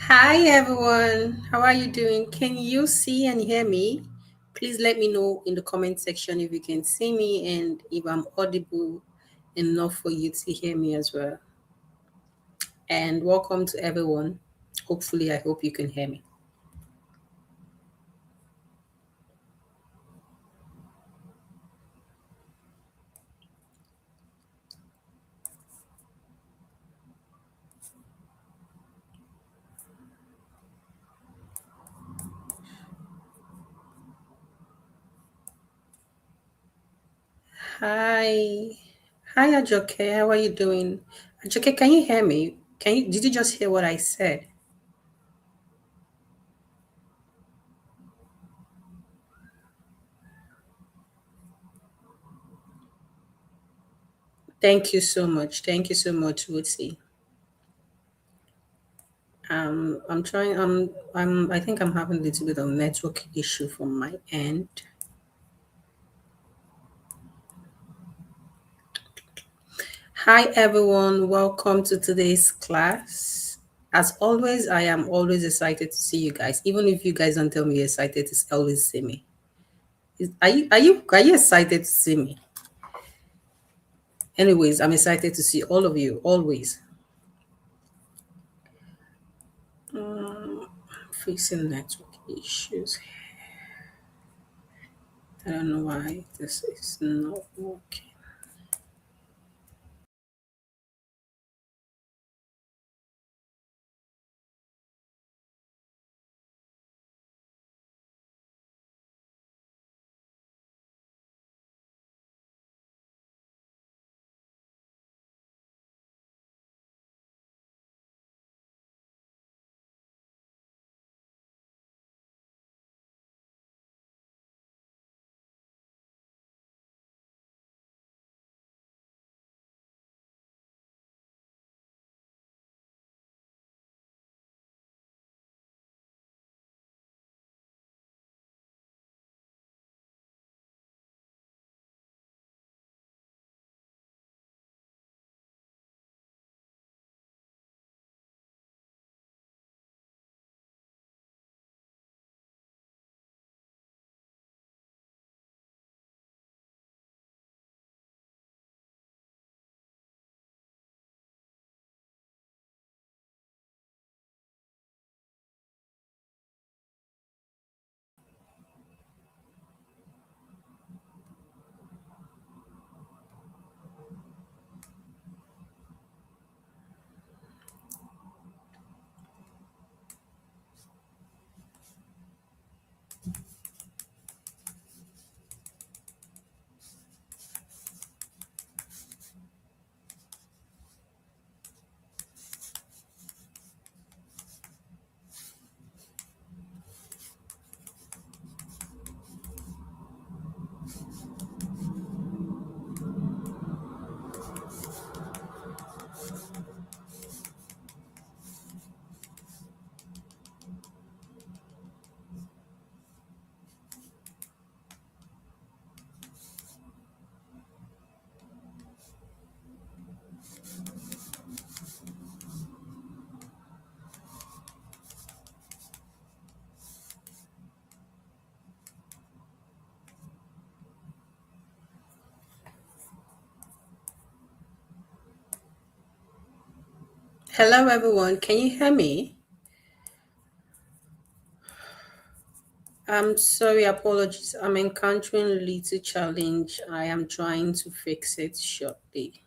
Hi everyone, how are you doing? Can you see and hear me? Please let me know in the comment section if you can see me and if I'm audible enough for you to hear me as well. And welcome to everyone. Hopefully, I hope you can hear me. Hi. Hi Ajoke, how are you doing? Ajoke, can you hear me? Did you just hear what I said? Thank you so much. Thank you so much, Woodsie. I'm trying. I think I'm having a little bit of network issue from my end. Hi, everyone. Welcome to today's class. As always, I am always excited to see you guys. Even if you guys don't tell me you're excited to always see me. Are you excited to see me? Anyways, I'm excited to see all of you always. Facing network issues. I don't know why this is not working. Hello, everyone. Can you hear me? I'm sorry, apologies. I'm encountering a little challenge. I am trying to fix it shortly.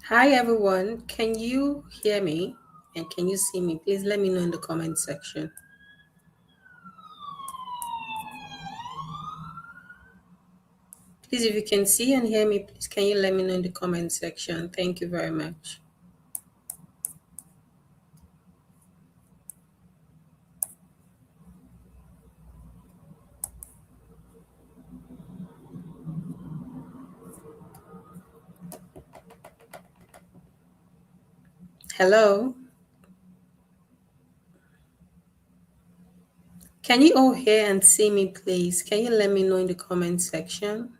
Hi everyone, can you hear me and can you see me? Please let me know in the comment section. Please, if you can see and hear me, please can you let me know in the comment section? Thank you very much. Hello. Can you all hear and see me, please? Can you let me know in the comment section?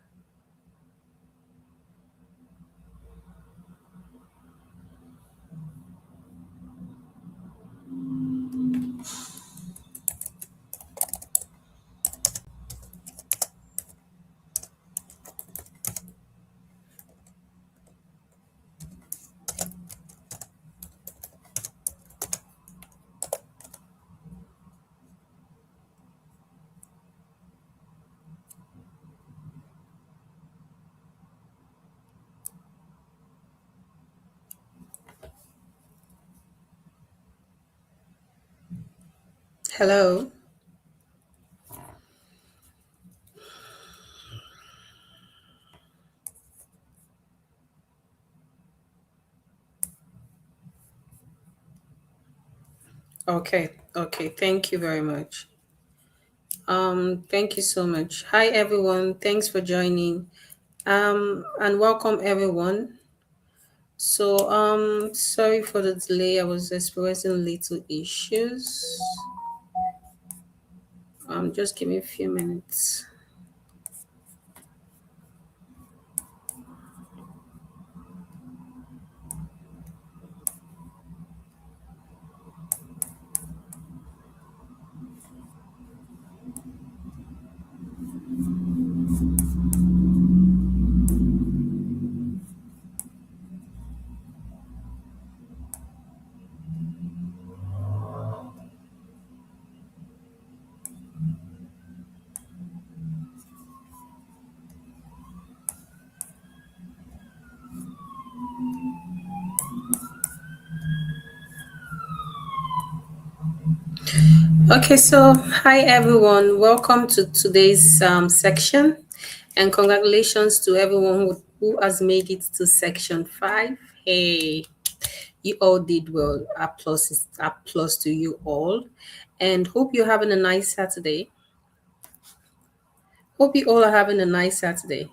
Hello. Okay. Thank you very much. Thank you so much. Hi everyone. Thanks for joining. And welcome everyone. Sorry for the delay. I was experiencing little issues. Just give me a few minutes. Okay, so hi everyone. Welcome to today's section, and congratulations to everyone who has made it to section 5. Hey, you all did well. Applause to you all, and hope you're having a nice Saturday. Hope you all are having a nice Saturday.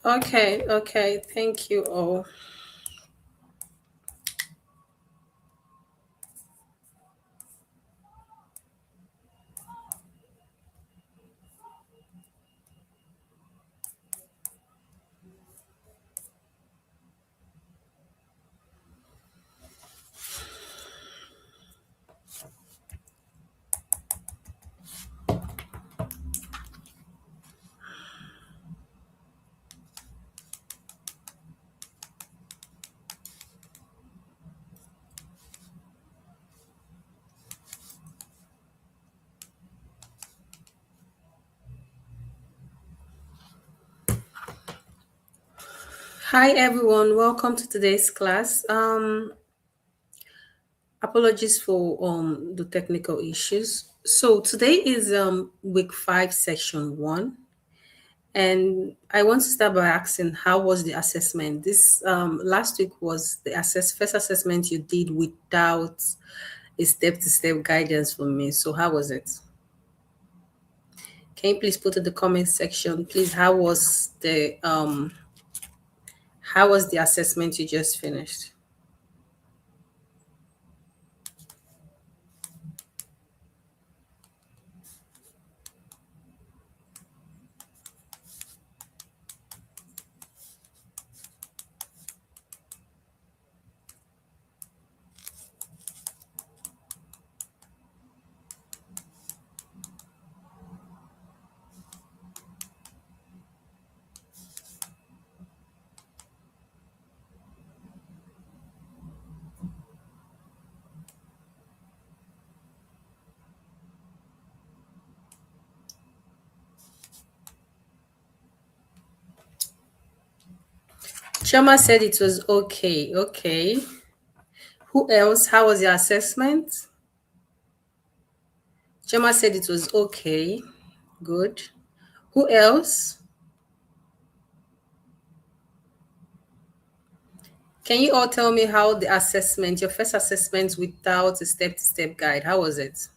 Okay. Thank you all. Hi everyone. Welcome to today's class. Apologies for the technical issues. So today is week 5, section 1. And I want to start by asking, how was the assessment? This last week was the first assessment you did without a step-to-step guidance from me. So how was it? Can you please put in the comment section, please? How was the assessment you just finished? Choma said it was okay. Okay. Who else? How was your assessment? Choma said it was okay. Good. Who else? Can you all tell me how the assessment, your first assessment without a step-to-step guide, how was it?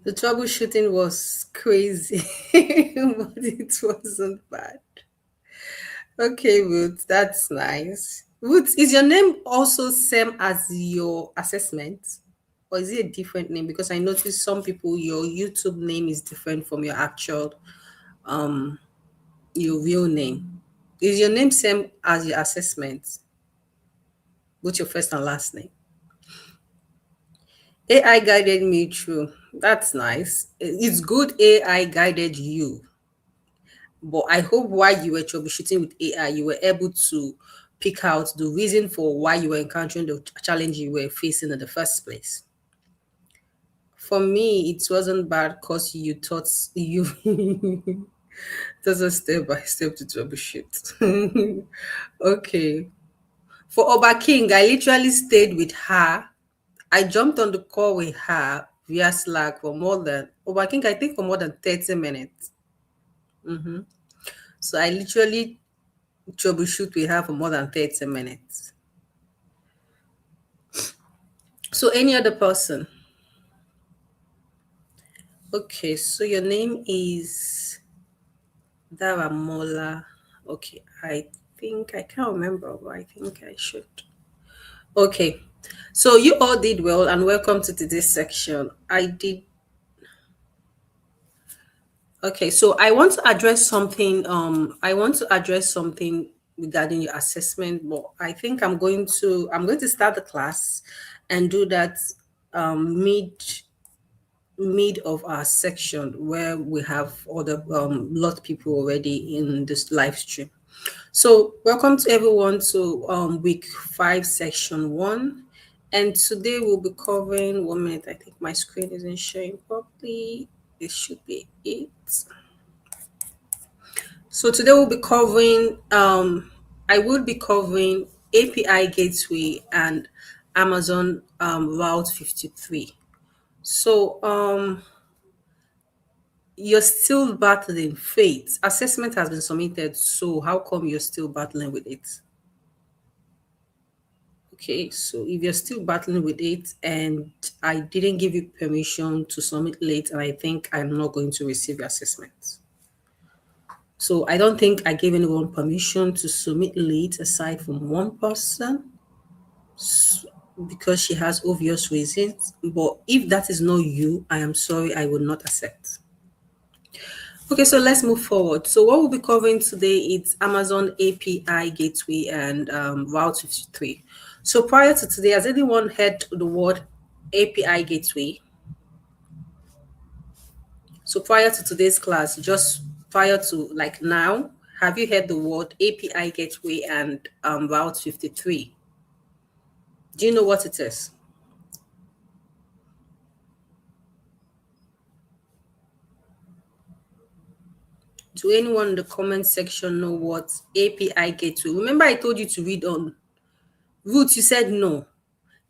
The troubleshooting was crazy, but it wasn't bad. Okay, Ruth, that's nice. Ruth, is your name also same as your assessment? Or is it a different name? Because I noticed some people, your YouTube name is different from your actual, um, your real name. Is your name same as your assessment? What's your first and last name? AI guided me through. That's nice. It's good AI guided you. But I hope while you were troubleshooting with AI, you were able to pick out the reason for why you were encountering the challenge you were facing in the first place. For me, it wasn't bad because you taught you That's a step by step to troubleshoot. Okay. For Oba King, I literally stayed with her. I jumped on the call with her via Slack for more than Oba King, I think for more than 30 minutes. Hmm. So I literally troubleshoot with her for more than 30 minutes. So any other person? Okay, so your name is Daramola. Okay, I think I can't remember, but I think I should. Okay, so you all did well, and welcome to today's section. I did. Okay, so I want to address something. I want to address something regarding your assessment, but I think I'm going to start the class and do that mid of our section where we have other lot of people already in this live stream. So welcome to everyone to week 5 section 1, and today we'll be covering 1 minute. I think my screen isn't showing properly. This should be it. So today we'll be covering I will be covering API gateway and Amazon Route 53. So you're still battling fate. Assessment has been submitted, so how come you're still battling with it? Okay, so if you're still battling with it and I didn't give you permission to submit late, and I think I'm not going to receive your assessment. So I don't think I gave anyone permission to submit late aside from one person because she has obvious reasons. But if that is not you, I am sorry, I will not accept. Okay, so let's move forward. So what we'll be covering today is Amazon API Gateway and Route 53. So prior to today, has anyone heard the word API Gateway? So prior to today's class, just prior to like now, have you heard the word API Gateway and Route 53? Do you know what it is? Do anyone in the comment section know what API Gateway? Remember I told you to read on Ruth, you said no.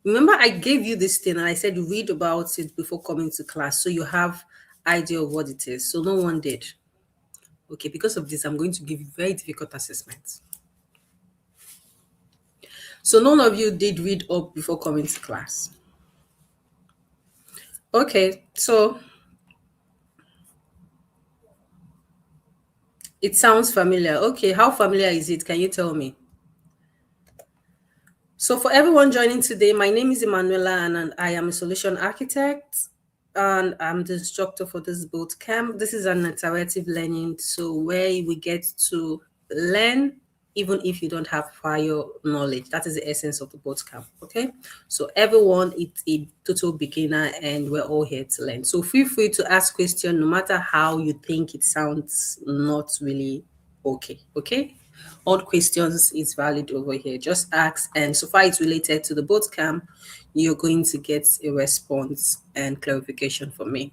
Remember I gave you this thing and I said read about it before coming to class so you have idea of what it is. So no one did. Okay, because of this, I'm going to give you very difficult assessments. So none of you did read up before coming to class. Okay, so it sounds familiar. Okay, how familiar is it? Can you tell me? So, for everyone joining today, my name is Emanuela and I am a solution architect and I'm the instructor for this boot camp. This is an interactive learning, so where we get to learn even if you don't have prior knowledge. That is the essence of the boot camp. Okay, so everyone is a total beginner and we're all here to learn. So, feel free to ask questions no matter how you think it sounds not really okay. Okay, all questions is valid over here. Just ask, and so far it's related to the boot camp, you're going to get a response and clarification from me.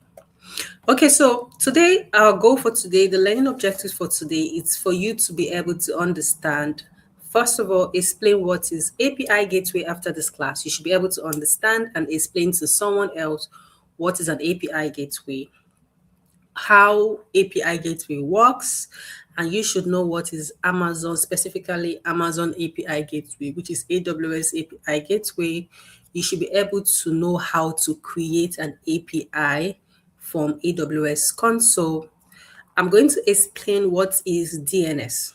Okay, so today, our goal for today, the learning objectives for today, is for you to be able to understand. First of all, explain what is API gateway after this class. You should be able to understand and explain to someone else what is an API gateway, how API gateway works, and you should know what is Amazon, specifically Amazon API gateway, which is AWS API gateway. You should be able to know how to create an API from AWS console. I'm going to explain what is DNS.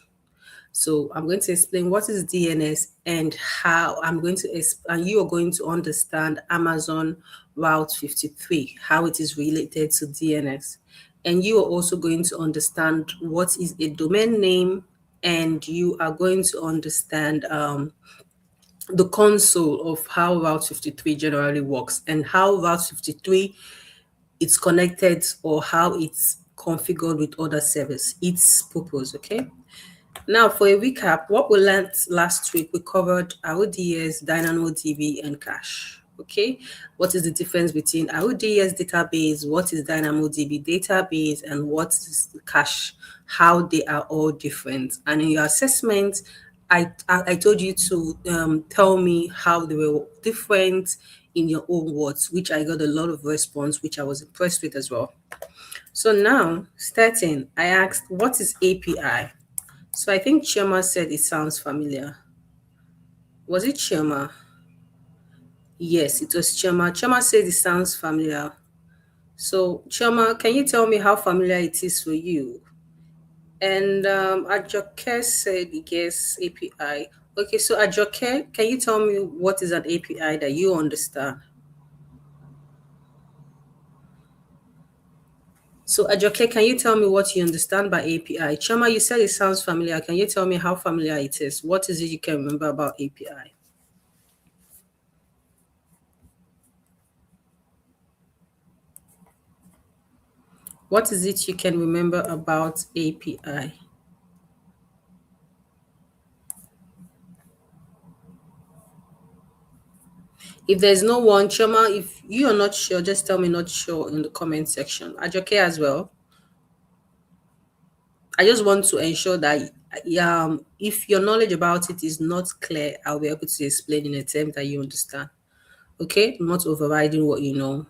So I'm going to explain what is DNS and how I'm going to, and you are going to understand Amazon Route 53, how it is related to DNS. And you are also going to understand what is a domain name, and you are going to understand the console of how Route 53 generally works and how Route 53 is connected or how it's configured with other servers, its purpose, okay? Now, for a recap, what we learned last week, we covered RODS, DynamoDB, and cache. Okay, what is the difference between RODS database, what is DynamoDB database, and what is the cache? How they are all different. And in your assessment, I told you to tell me how they were different in your own words, which I got a lot of response, which I was impressed with as well. So now, starting, I asked, what is API? So I think Chioma said it sounds familiar. Was it Chioma? Yes, it was Chioma. Chioma said it sounds familiar. So Chioma, can you tell me how familiar it is for you? And Ajoke said yes, API. Okay, so Ajoke, can you tell me what is an API that you understand? So Ajoke, can you tell me what you understand by API? Chioma, you said it sounds familiar. Can you tell me how familiar it is? What is it you can remember about API? What is it you can remember about API? If there's no one, Choma, if you are not sure, just tell me not sure in the comment section. Ajoke as well. I just want to ensure that if your knowledge about it is not clear, I'll be able to explain in a term that you understand. Okay? I'm not overriding what you know.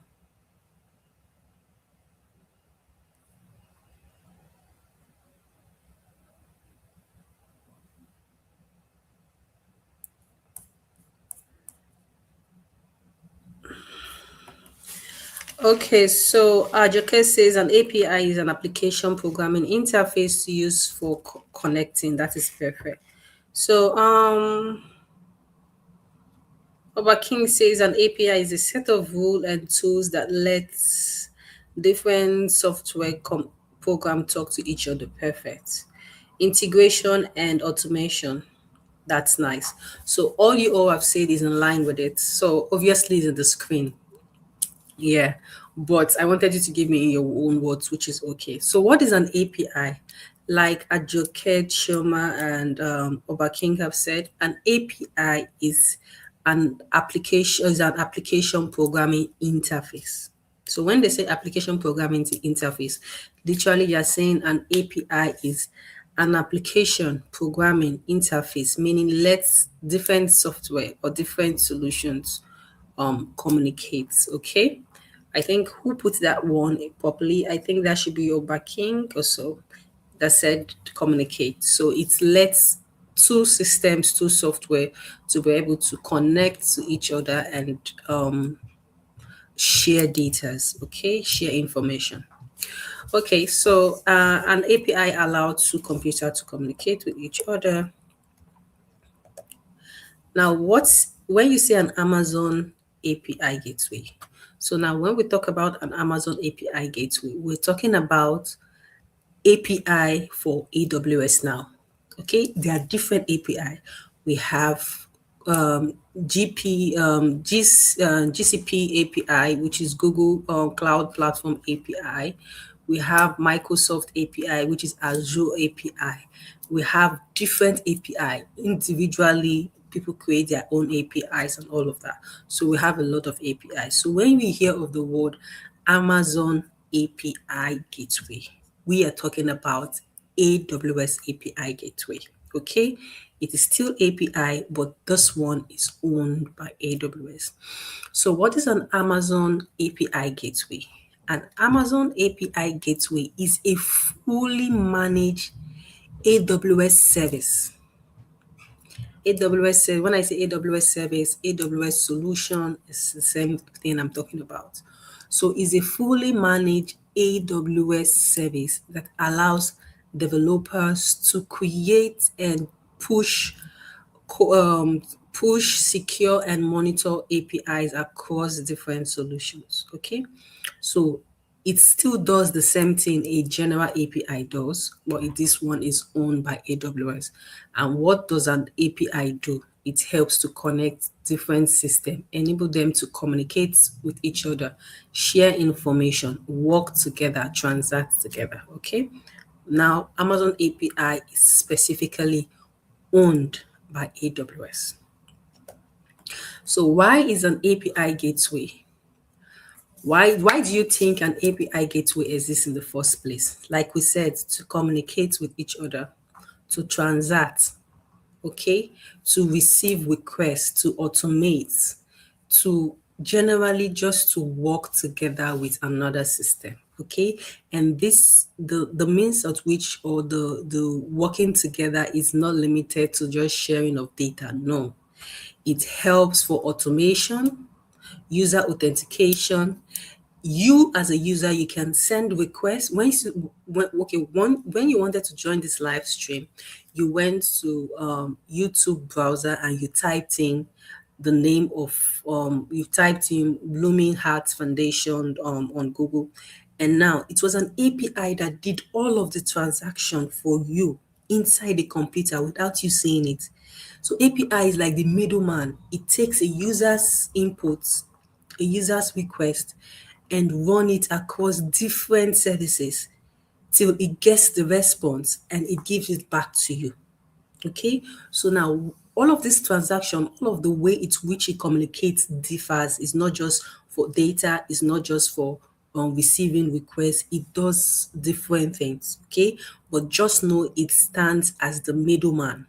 Okay, so Ajoke says an API is an application programming interface used for connecting. That is perfect. So Robert King says an API is a set of rules and tools that lets different software program talk to each other. Perfect. Integration and automation. That's nice. So all you all have said is in line with it. So obviously it's in the screen. Yeah, but I wanted you to give me in your own words, which is okay. So, what is an API? Like Ajoke, Shoma, and Oba King have said, an API is an application programming interface. So, when they say application programming interface, literally you're saying an API is an application programming interface, meaning lets different software or different solutions communicates. Okay. I think who put that one properly? I think that should be Oba King or so that said to communicate. So it lets two systems, two software to be able to connect to each other and share data, okay, share information. Okay, so an API allows two computers to communicate with each other. Now, what's when you say an Amazon API gateway? So now when we talk about an Amazon API gateway, we're talking about API for AWS now. Okay, there are different API. We have GCP API, which is Google Cloud Platform API. We have Microsoft API, which is Azure API. We have different API individually. People create their own APIs and all of that. So we have a lot of APIs. So when we hear of the word Amazon API gateway, we are talking about AWS API gateway. Okay, it is still API, but this one is owned by AWS. So, what is an Amazon API gateway? An Amazon API gateway is a fully managed AWS service. AWS, when I say AWS service, AWS solution is the same thing I'm talking about. So it's a fully managed AWS service that allows developers to create and push co- um, push, secure, and monitor APIs across different solutions. Okay, so it still does the same thing a general API does, but this one is owned by AWS. And what does an API do? It helps to connect different systems, enable them to communicate with each other, share information, work together, transact together. Okay. Now, Amazon API is specifically owned by AWS. So why is an API gateway? Why do you think an API gateway exists in the first place? Like we said, to communicate with each other, to transact, okay, to receive requests, to automate, to generally just to work together with another system. Okay, and this the means at which or the working together is not limited to just sharing of data. No, it helps for automation, user authentication. You as a user, you can send requests when you wanted to join this live stream, you went to YouTube browser and you typed in the name of you typed in Blooming Hearts Foundation on Google, and now it was an API that did all of the transaction for you inside the computer without you seeing it. So API is like the middleman. It takes a user's input, a user's request, and run it across different services till it gets the response and it gives it back to you. Okay, so now all of this transaction, all of the way it's which it communicates differs. Is not just for data, it's not just for receiving requests, it does different things. Okay, but just know it stands as the middleman.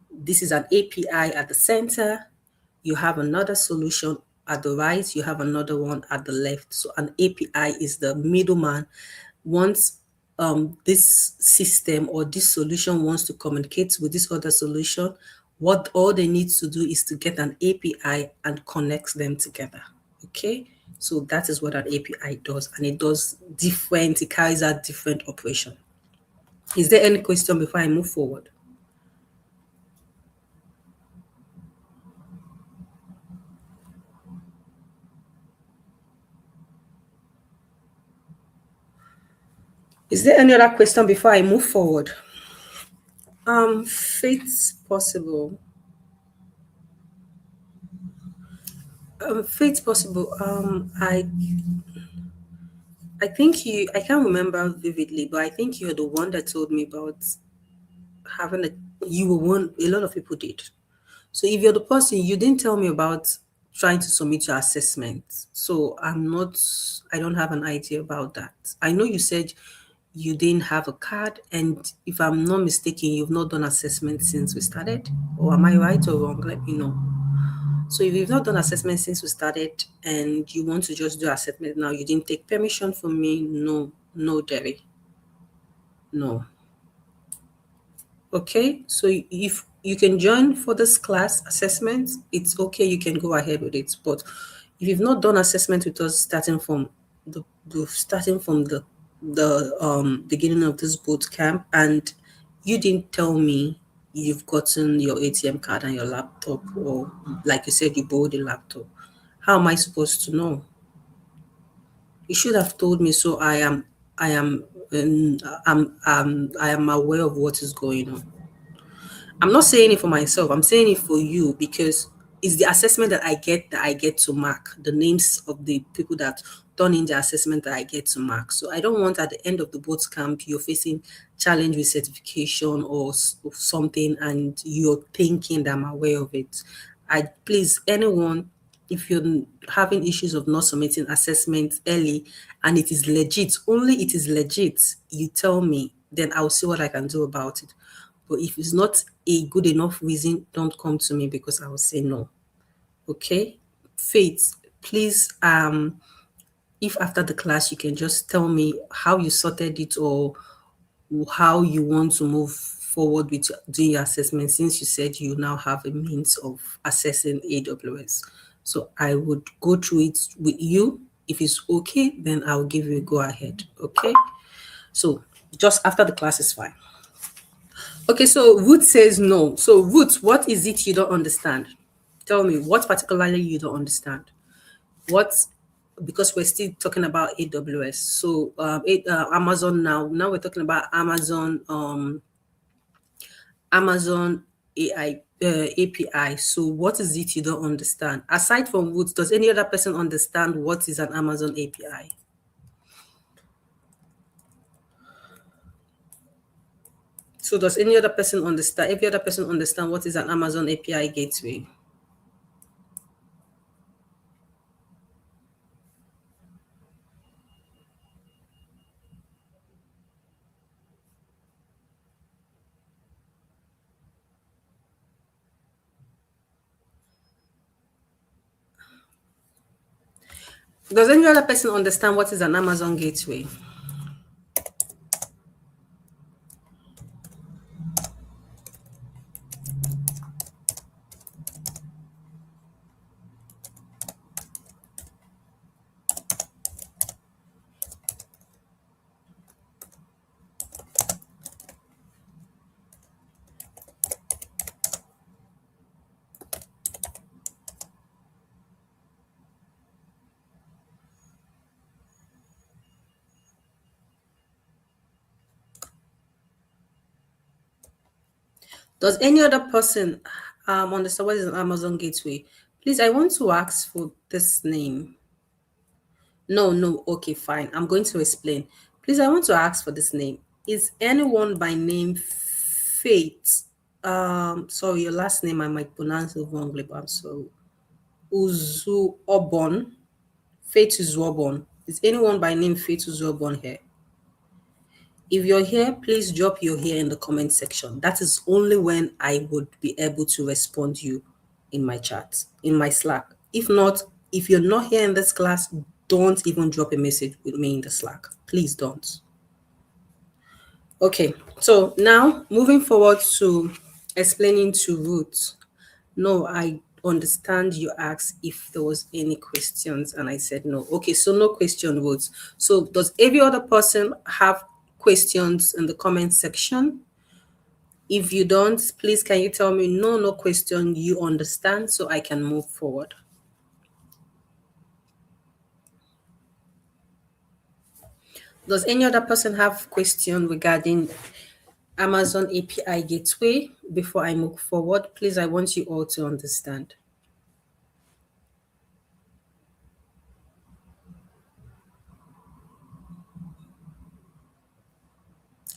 This is an API at the center. You have another solution at the right, you have another one at the left. So an API is the middleman. Once this system or this solution wants to communicate with this other solution, what all they need to do is to get an API and connect them together. Okay, so that is what an API does, and it does different, it carries out different operation. Is there any question before I move forward? Is there any other question before I move forward? Fate's possible. Fate's possible. I think you. I can't remember vividly, but I think you're the one that told me about having a. You were one. A lot of people did. So if you're the person, you didn't tell me about trying to submit your assessment. So I'm not. I don't have an idea about that. I know you said you didn't have a card, and if I'm not mistaken, you've not done assessment since we started. Or am I right or wrong? Let me know. So if you've not done assessment since we started and you want to just do assessment now, you didn't take permission from me, no, no, Derry, no. Okay, so if you can join for this class assessment, it's okay, you can go ahead with it. But if you've not done assessment with us starting from the beginning of this boot camp, and you didn't tell me you've gotten your ATM card and your laptop, or like you said, you borrowed a laptop, how am I supposed to know? You should have told me, so I am I am aware of what is going on. I'm not saying it for myself. I'm saying it for you because it's the assessment that I get to mark the names of the people that done in the assessment that I get to mark. So I don't want at the end of the boot camp you're facing challenge with certification or something and you're thinking that I'm aware of it. I please anyone, if you're having issues of not submitting assessment early and it is legit, only it is legit, you tell me, then I'll see what I can do about it. But if it's not a good enough reason, don't come to me because I will say no. Okay? Faith, please, if after the class you can just tell me how you sorted it or how you want to move forward with doing your assessment since you said you now have a means of assessing AWS. So I would go through it with you. If it's okay, then I'll give you a go ahead. Okay? So just after the class is fine. Okay, so Ruth says no. So Ruth, what is it you don't understand? Tell me what particularly you don't understand. What, because we're still talking about AWS. So Amazon now. Now we're talking about Amazon AI API. So what is it you don't understand? Aside from Ruth, does any other person understand what is an Amazon API? So does any other person understand? Every other person understand what is an Amazon API gateway? Does any other person understand what is an Amazon gateway? Does any other person understand what is an Amazon gateway? Please, I want to ask for this name. No, no, okay, fine. I'm going to explain. Please, I want to ask for this name. Is anyone by name Faith? Sorry, your last name I might pronounce it wrongly, but I'm sorry. Uzu Obon. Faith Uzuobon. Is anyone by name Faith Uzuobon here? If you're here, please drop your here in the comment section. That is only when I would be able to respond to you in my chat, in my Slack. If not, if you're not here in this class, don't even drop a message with me in the Slack. Please don't. Okay, so now moving forward to explaining to Ruth. No, I understand you asked if there was any questions, and I said no. Okay, so no question, Ruth. So does every other person have questions in the comment section? If you don't, please can you tell me no, no question, you understand so I can move forward. Does any other person have question regarding Amazon API gateway before I move forward? Please, I want you all to understand.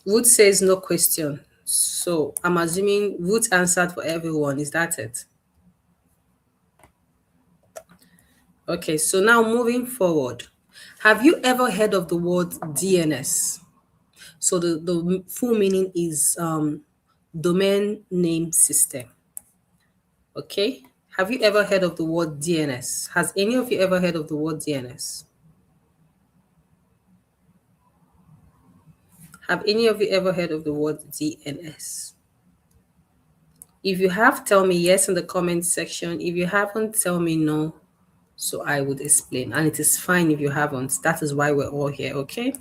Ruth says no question. So I'm assuming Ruth answered for everyone. Is that it? Okay, so now moving forward. Have you ever heard of the word DNS? So the full meaning is domain name system. Okay. Have you ever heard of the word DNS? Has any of you ever heard of the word DNS? Have any of you ever heard of the word DNS? If you have, tell me yes in the comment section. If you haven't, tell me no. So I would explain. And it is fine if you haven't. That is why we're all here, okay?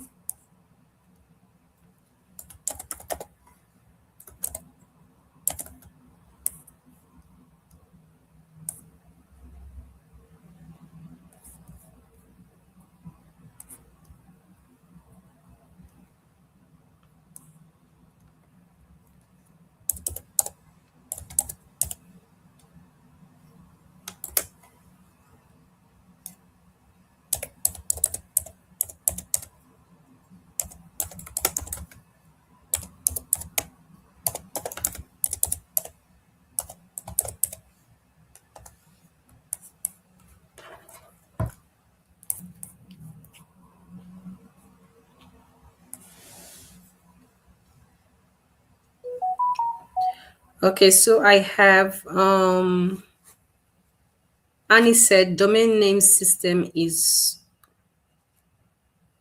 Okay, so I have Annie said domain name system is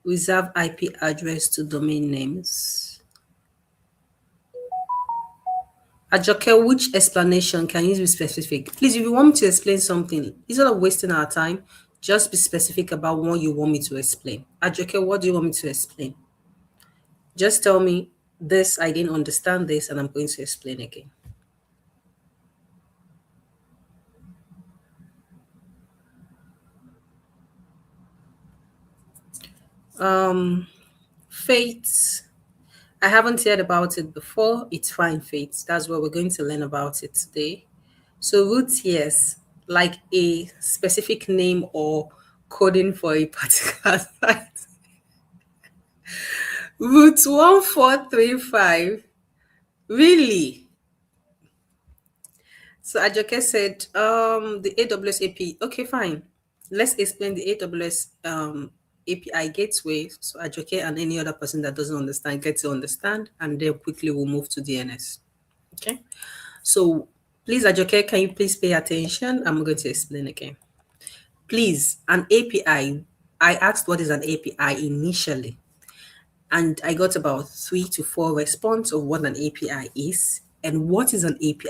reserve IP address to domain names. Ajoke, which explanation can you be specific? Please, if you want me to explain something, instead of wasting our time, just be specific about what you want me to explain. Ajoke, what do you want me to explain? Just tell me this, I didn't understand this, and I'm going to explain again. Faith. I haven't heard about it before. It's fine, Faith. That's what we're going to learn about it today. So roots, yes, like a specific name or coding for a particular site. Root 1435. Really? So Ajoke said, the AWS API. Okay, fine. Let's explain the AWS API gateway. So Ajoke and any other person that doesn't understand get to understand, and then quickly we'll move to DNS. Okay. So please, Ajoke, can you please pay attention? I'm going to explain again. Please, an API. I asked what is an API initially, and I got about 3 to 4 response of what an API is and what is an API.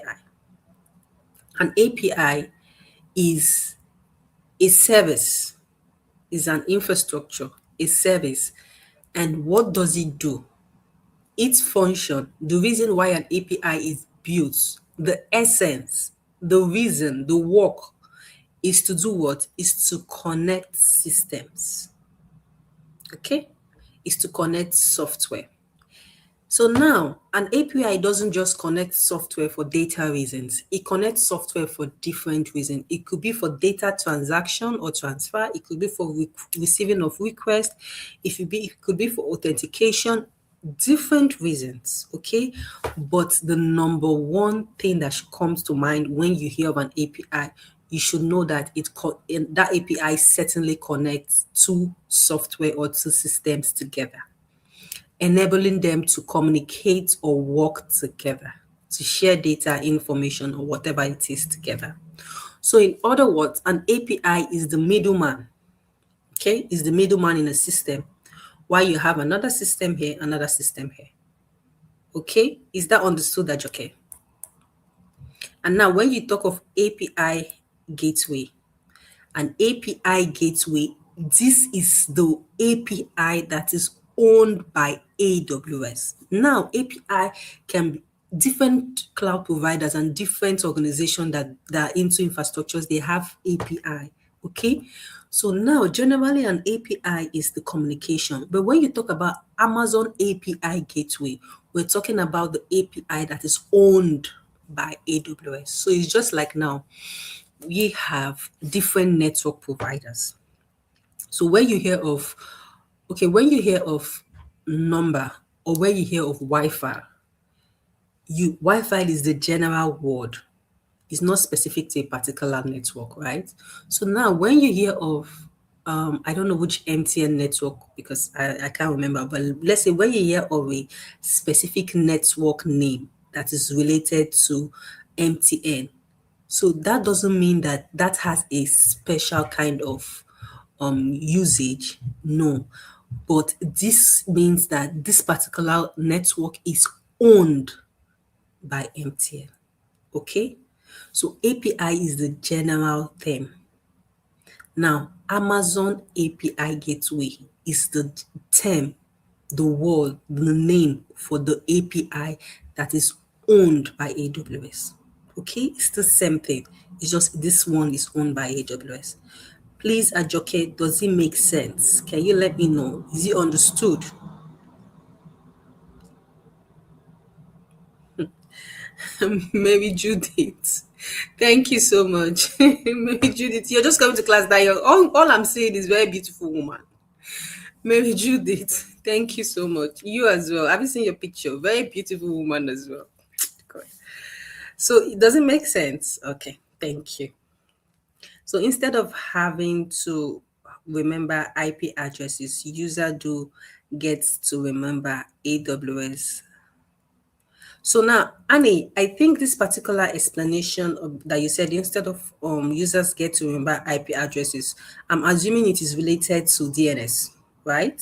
An API is a service, is an infrastructure, a service. And what does it do? Its function, the reason why an API is built, the essence, the reason, the work is to do what? Is to connect systems. Okay? Is to connect software. So now, an API doesn't just connect software for data reasons. It connects software for different reasons. It could be for data transaction or transfer. It could be for receiving of request. It could be for authentication. Different reasons, okay? But the number one thing that comes to mind when you hear of an API, you should know that that API certainly connects two software or two systems together, enabling them to communicate or work together, to share data, information, or whatever it is together. So in other words, an API is the middleman, okay? Is the middleman in a system, while you have another system here, another system here. Okay? Is that understood, Ajoke? And now when you talk of API gateway, an API gateway, this is the API that is owned by AWS. Now, API can be different cloud providers and different organizations that are into infrastructures, they have API. Okay. So now generally an API is the communication. But when you talk about Amazon API gateway, we're talking about the API that is owned by AWS. So it's just like now we have different network providers. So when you hear of, when you hear of number or when you hear of Wi-Fi, Wi-Fi is the general word. It's not specific to a particular network, right? So now when you hear of, I don't know which MTN network because I can't remember, but let's say when you hear of a specific network name that is related to MTN, so that doesn't mean that that has a special kind of usage. No. But this means that this particular network is owned by MTN. Okay? So API is the general term. Now, Amazon API Gateway is the term, the word, the name for the API that is owned by AWS. Okay, it's the same thing. It's just this one is owned by AWS. Please, Ajoke, does it make sense? Can you let me know? Is it understood? Maybe Judith. Thank you so much. Maybe Judith, you're just coming to class that you're all I'm saying is very beautiful woman. Maybe Judith. Thank you so much. You as well. Have you seen your picture? Very beautiful woman as well. God. So it doesn't make sense. Okay. Thank you. So instead of having to remember IP addresses, user do gets to remember AWS. So now, Annie, I think this particular explanation that you said instead of users get to remember IP addresses, I'm assuming it is related to DNS, right?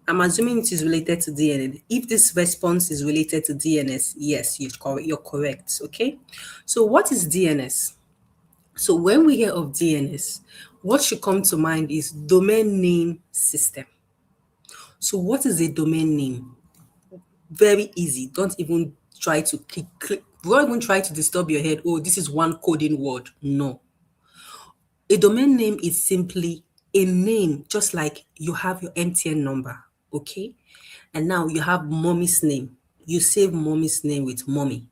I'm assuming it is related to DNS. If this response is related to DNS, yes, you're correct. Okay. So what is DNS? So when we hear of DNS, what should come to mind is domain name system. So what is a domain name? Very easy. Don't even try to click. Don't even try to disturb your head. Oh, this is one coding word. No. A domain name is simply a name, just like you have your MTN number. Okay. And now you have mommy's name. You save mommy's name with mommy.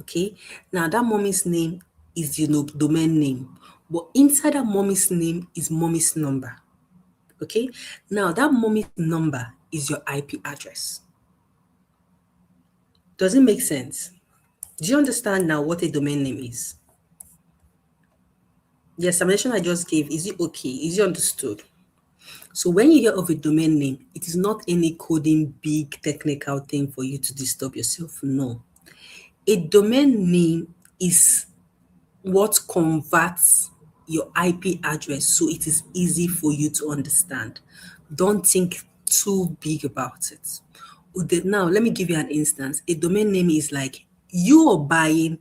Okay. Now that mommy's name is domain name. But inside that mommy's name is mommy's number. Okay. Now that mommy's number is your IP address. Does it make sense? Do you understand now what a domain name is? The explanation I just gave, is it okay? Is it understood? So when you hear of a domain name, it is not any coding big technical thing for you to disturb yourself. No. A domain name is what converts your IP address so it is easy for you to understand. Don't think too big about it. Now, let me give you an instance. A domain name is like you are buying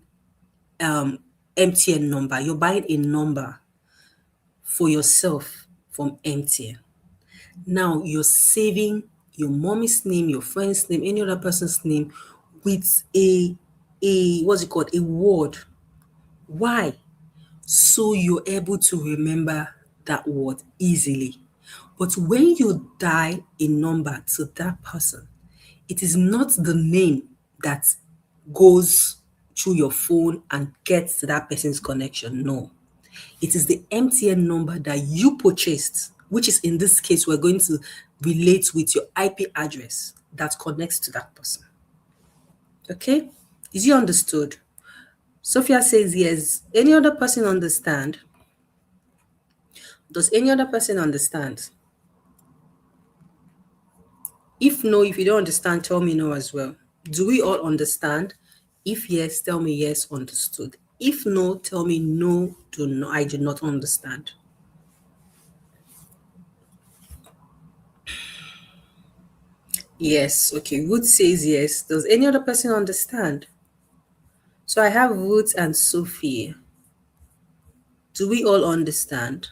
MTN number. You're buying a number for yourself from MTN. Now you're saving your mommy's name, your friend's name, any other person's name with a what's it called? A word. Why? So you're able to remember that word easily. But when you dial a number to that person, it is not the name that goes through your phone and gets to that person's connection. No. It is the MTN number that you purchased, which is in this case, we're going to relate with your IP address that connects to that person. Okay? Is you understood? Sophia says yes. Any other person understand? Does any other person understand? If no, if you don't understand, tell me no as well. Do we all understand? If yes, tell me yes, understood. If no, tell me no, I do not understand. Yes, okay. Wood says yes. Does any other person understand? So I have Wood and Sophie. Do we all understand?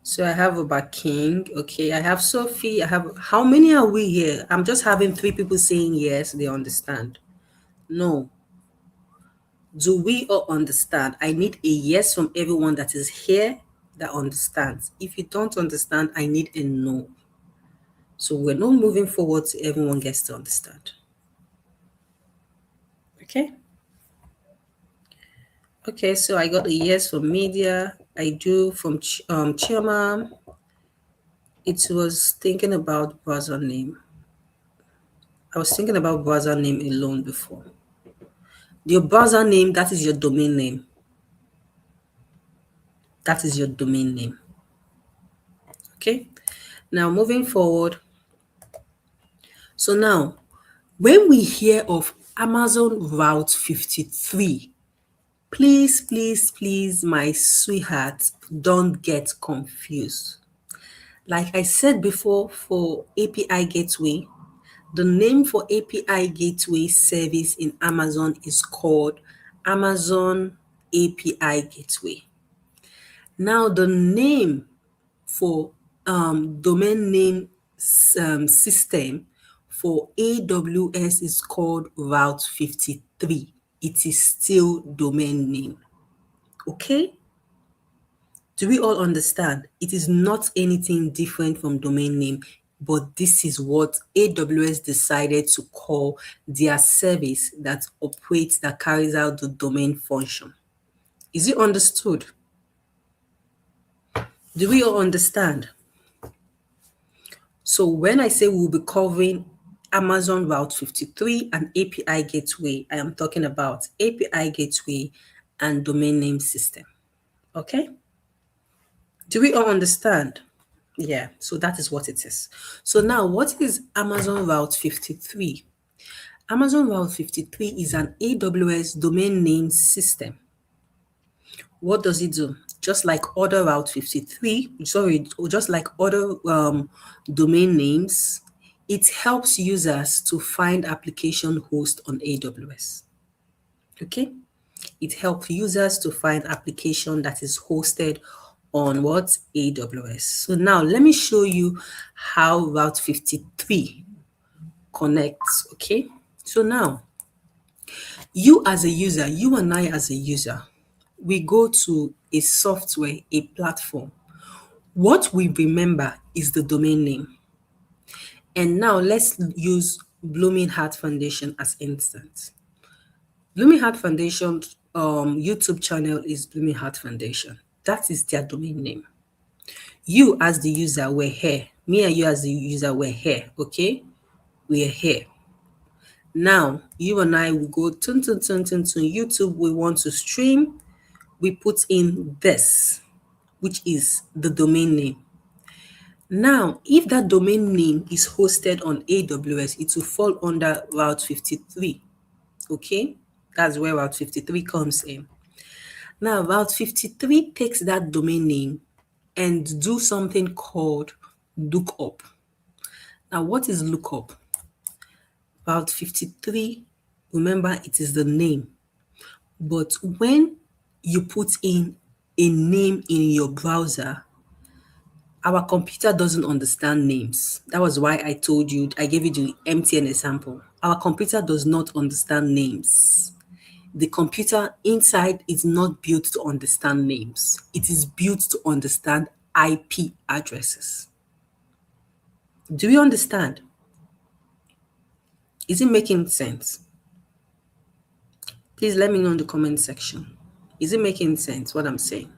So I have about King. Okay, I have Sophie. I have, how many are we here? I'm just having 3 people saying yes, they understand. No. Do we all understand? I need a yes from everyone that is here that understands. If you don't understand, I need a no. So we're not moving forward till everyone gets to understand. Okay? Okay, so I got a yes from media. I do from Chairman. It was thinking about browser name. I was thinking about browser name alone before. Your browser name, that is your domain name. That is your domain name. Okay. Now moving forward. So now, when we hear of Amazon Route 53, please, please, please, my sweetheart, don't get confused. Like I said before, for API Gateway, The name for API Gateway service in Amazon is called Amazon API Gateway. Now, the name for domain name system for AWS is called Route 53. It is still domain name. Okay? Do we all understand? It is not anything different from domain name, but this is what AWS decided to call their service that operates, that carries out the domain function. Is it understood? Do we all understand? So when I say we'll be covering Amazon Route 53 and API Gateway, I am talking about API Gateway and domain name system. Okay? Do we all understand? Yeah, so that is what it is. So now, what is Amazon Route 53? Amazon Route 53 is an AWS domain name system. What does it do? Just like other Route 53, just like other domain names, it helps users to find application host on AWS. Okay? It helps users to find application that is hosted on what? AWS. So now let me show you how Route 53 connects. Okay? So now, you as a user, you and I as a user, we go to a software, a platform. What we remember is the domain name. And now let's use Blooming Heart Foundation as instance. Blooming Heart Foundation YouTube channel is Blooming Heart Foundation. That is their domain name. You as the user were here. Me and you as the user were here. Okay? We are here. Now, you and I will go to YouTube. We want to stream. We put in this, which is the domain name. Now, if that domain name is hosted on AWS, it will fall under Route 53. Okay? That's where Route 53 comes in. Now, Route 53 takes that domain name and do something called lookup. Now, what is lookup? Route 53, remember, it is the name. But when you put in a name in your browser, our computer doesn't understand names. That was why I told you, I gave you the MTN example. Our computer does not understand names. The computer inside is not built to understand names. It is built to understand IP addresses. Do you understand? Is it making sense? Please let me know in the comment section. Is it making sense what I'm saying?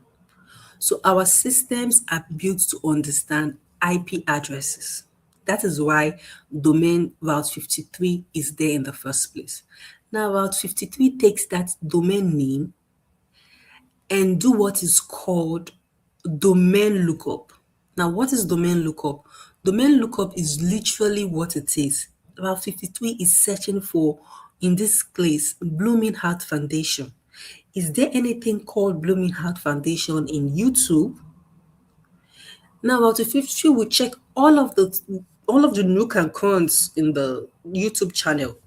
So our systems are built to understand IP addresses. That is why domain Route 53 is there in the first place. Now Route 53 takes that domain name and do what is called domain lookup. Now, what is domain lookup? Domain lookup is literally what it is. Route 53 is searching for, in this case, Blooming Heart Foundation. Is there anything called Blooming Heart Foundation in YouTube? Now, Route 53 will check all of the nook and crannies in the YouTube channel.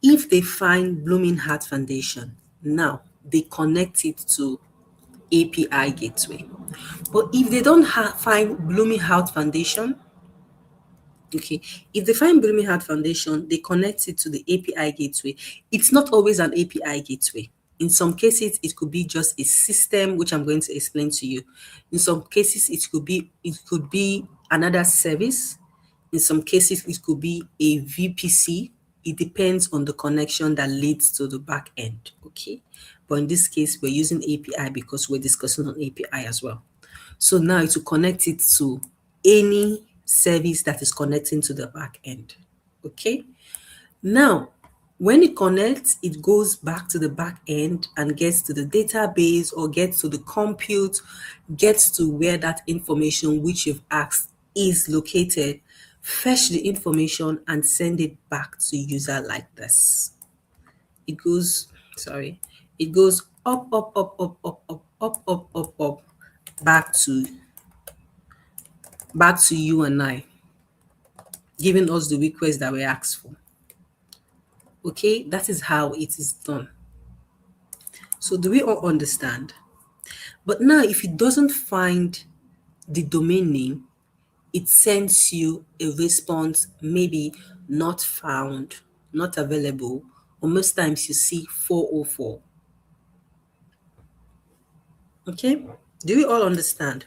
If they find Blooming Heart Foundation, now they connect it to API Gateway. But if they don't find Blooming Heart Foundation, okay, if they find Blooming Heart Foundation, they connect it to the API Gateway. It's not always an API Gateway. In some cases, it could be just a system, which I'm going to explain to you. In some cases, it could be another service. In some cases, it could be a VPC. It depends on the connection that leads to the back end. Okay. But in this case, we're using API because we're discussing on API as well. So now it will connect it to any service that is connecting to the back end. Okay. Now, when it connects, it goes back to the back end and gets to the database or gets to the compute, gets to where that information which you've asked is located, fetch the information and send it back to user like this. It goes up, back to you and I. giving us the request that we asked for. Okay, that is how it is done. So do we all understand? But now if it doesn't find the domain name, it sends you a response, maybe not found, not available, or most times you see 404. Okay? Do we all understand?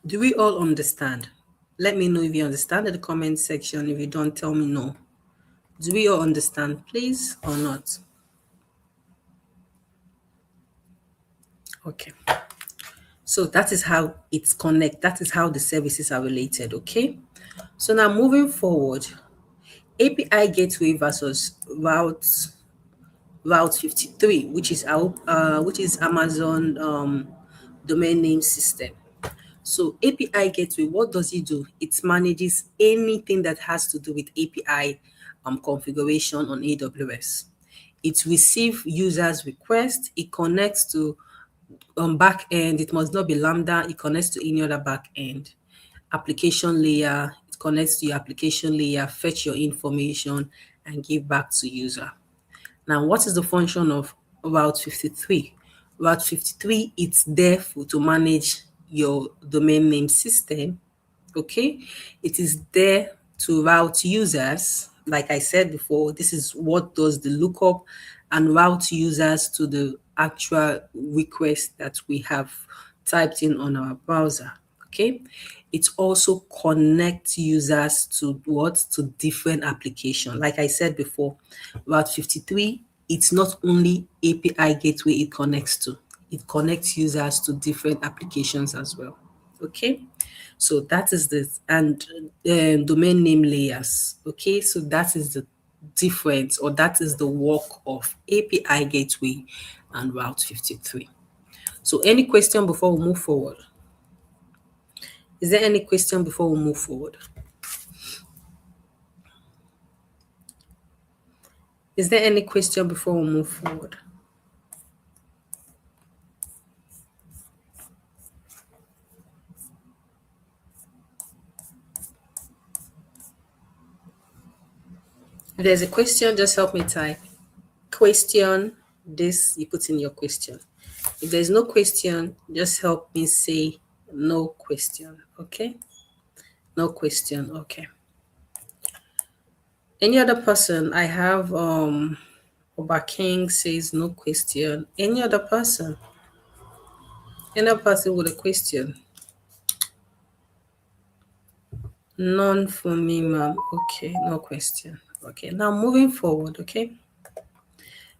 Do we all understand? Let me know if you understand in the comment section. If you don't, tell me no. Do we all understand, please, or not? Okay. So that is how it's connect. That is how the services are related. Okay. So now moving forward, API gateway versus Route 53, which is Amazon domain name system. So API gateway, what does it do? It manages anything that has to do with API configuration on AWS. It receives users' requests. It connects to back end. It must not be Lambda. It connects to any other back end. Application layer. It connects to your application layer, fetch your information, and give back to user. Now, what is the function of Route 53? Route 53, it's there to manage your domain name system. Okay, it is there to route users. Like I said before, this is what does the lookup and route users to the actual request that we have typed in on our browser. Okay, it also connects users to what? To different applications. Like I said before, Route 53, it's not only API gateway it connects to, it connects users to different applications as well. Okay, so that is this, and domain name layers. Okay, so that is the difference, or that is the work of API gateway and Route 53. So any question before we move forward? Is there any question before we move forward? Is there any question before we move forward? If there's a question, just help me type question. This you put in your question. If there's no question, just help me say no question. Okay? No question. Okay. Any other person? I have Oba King says no question. Any other person? Any other person with a question? None for me, ma'am. Okay, no question. Okay, now moving forward, okay?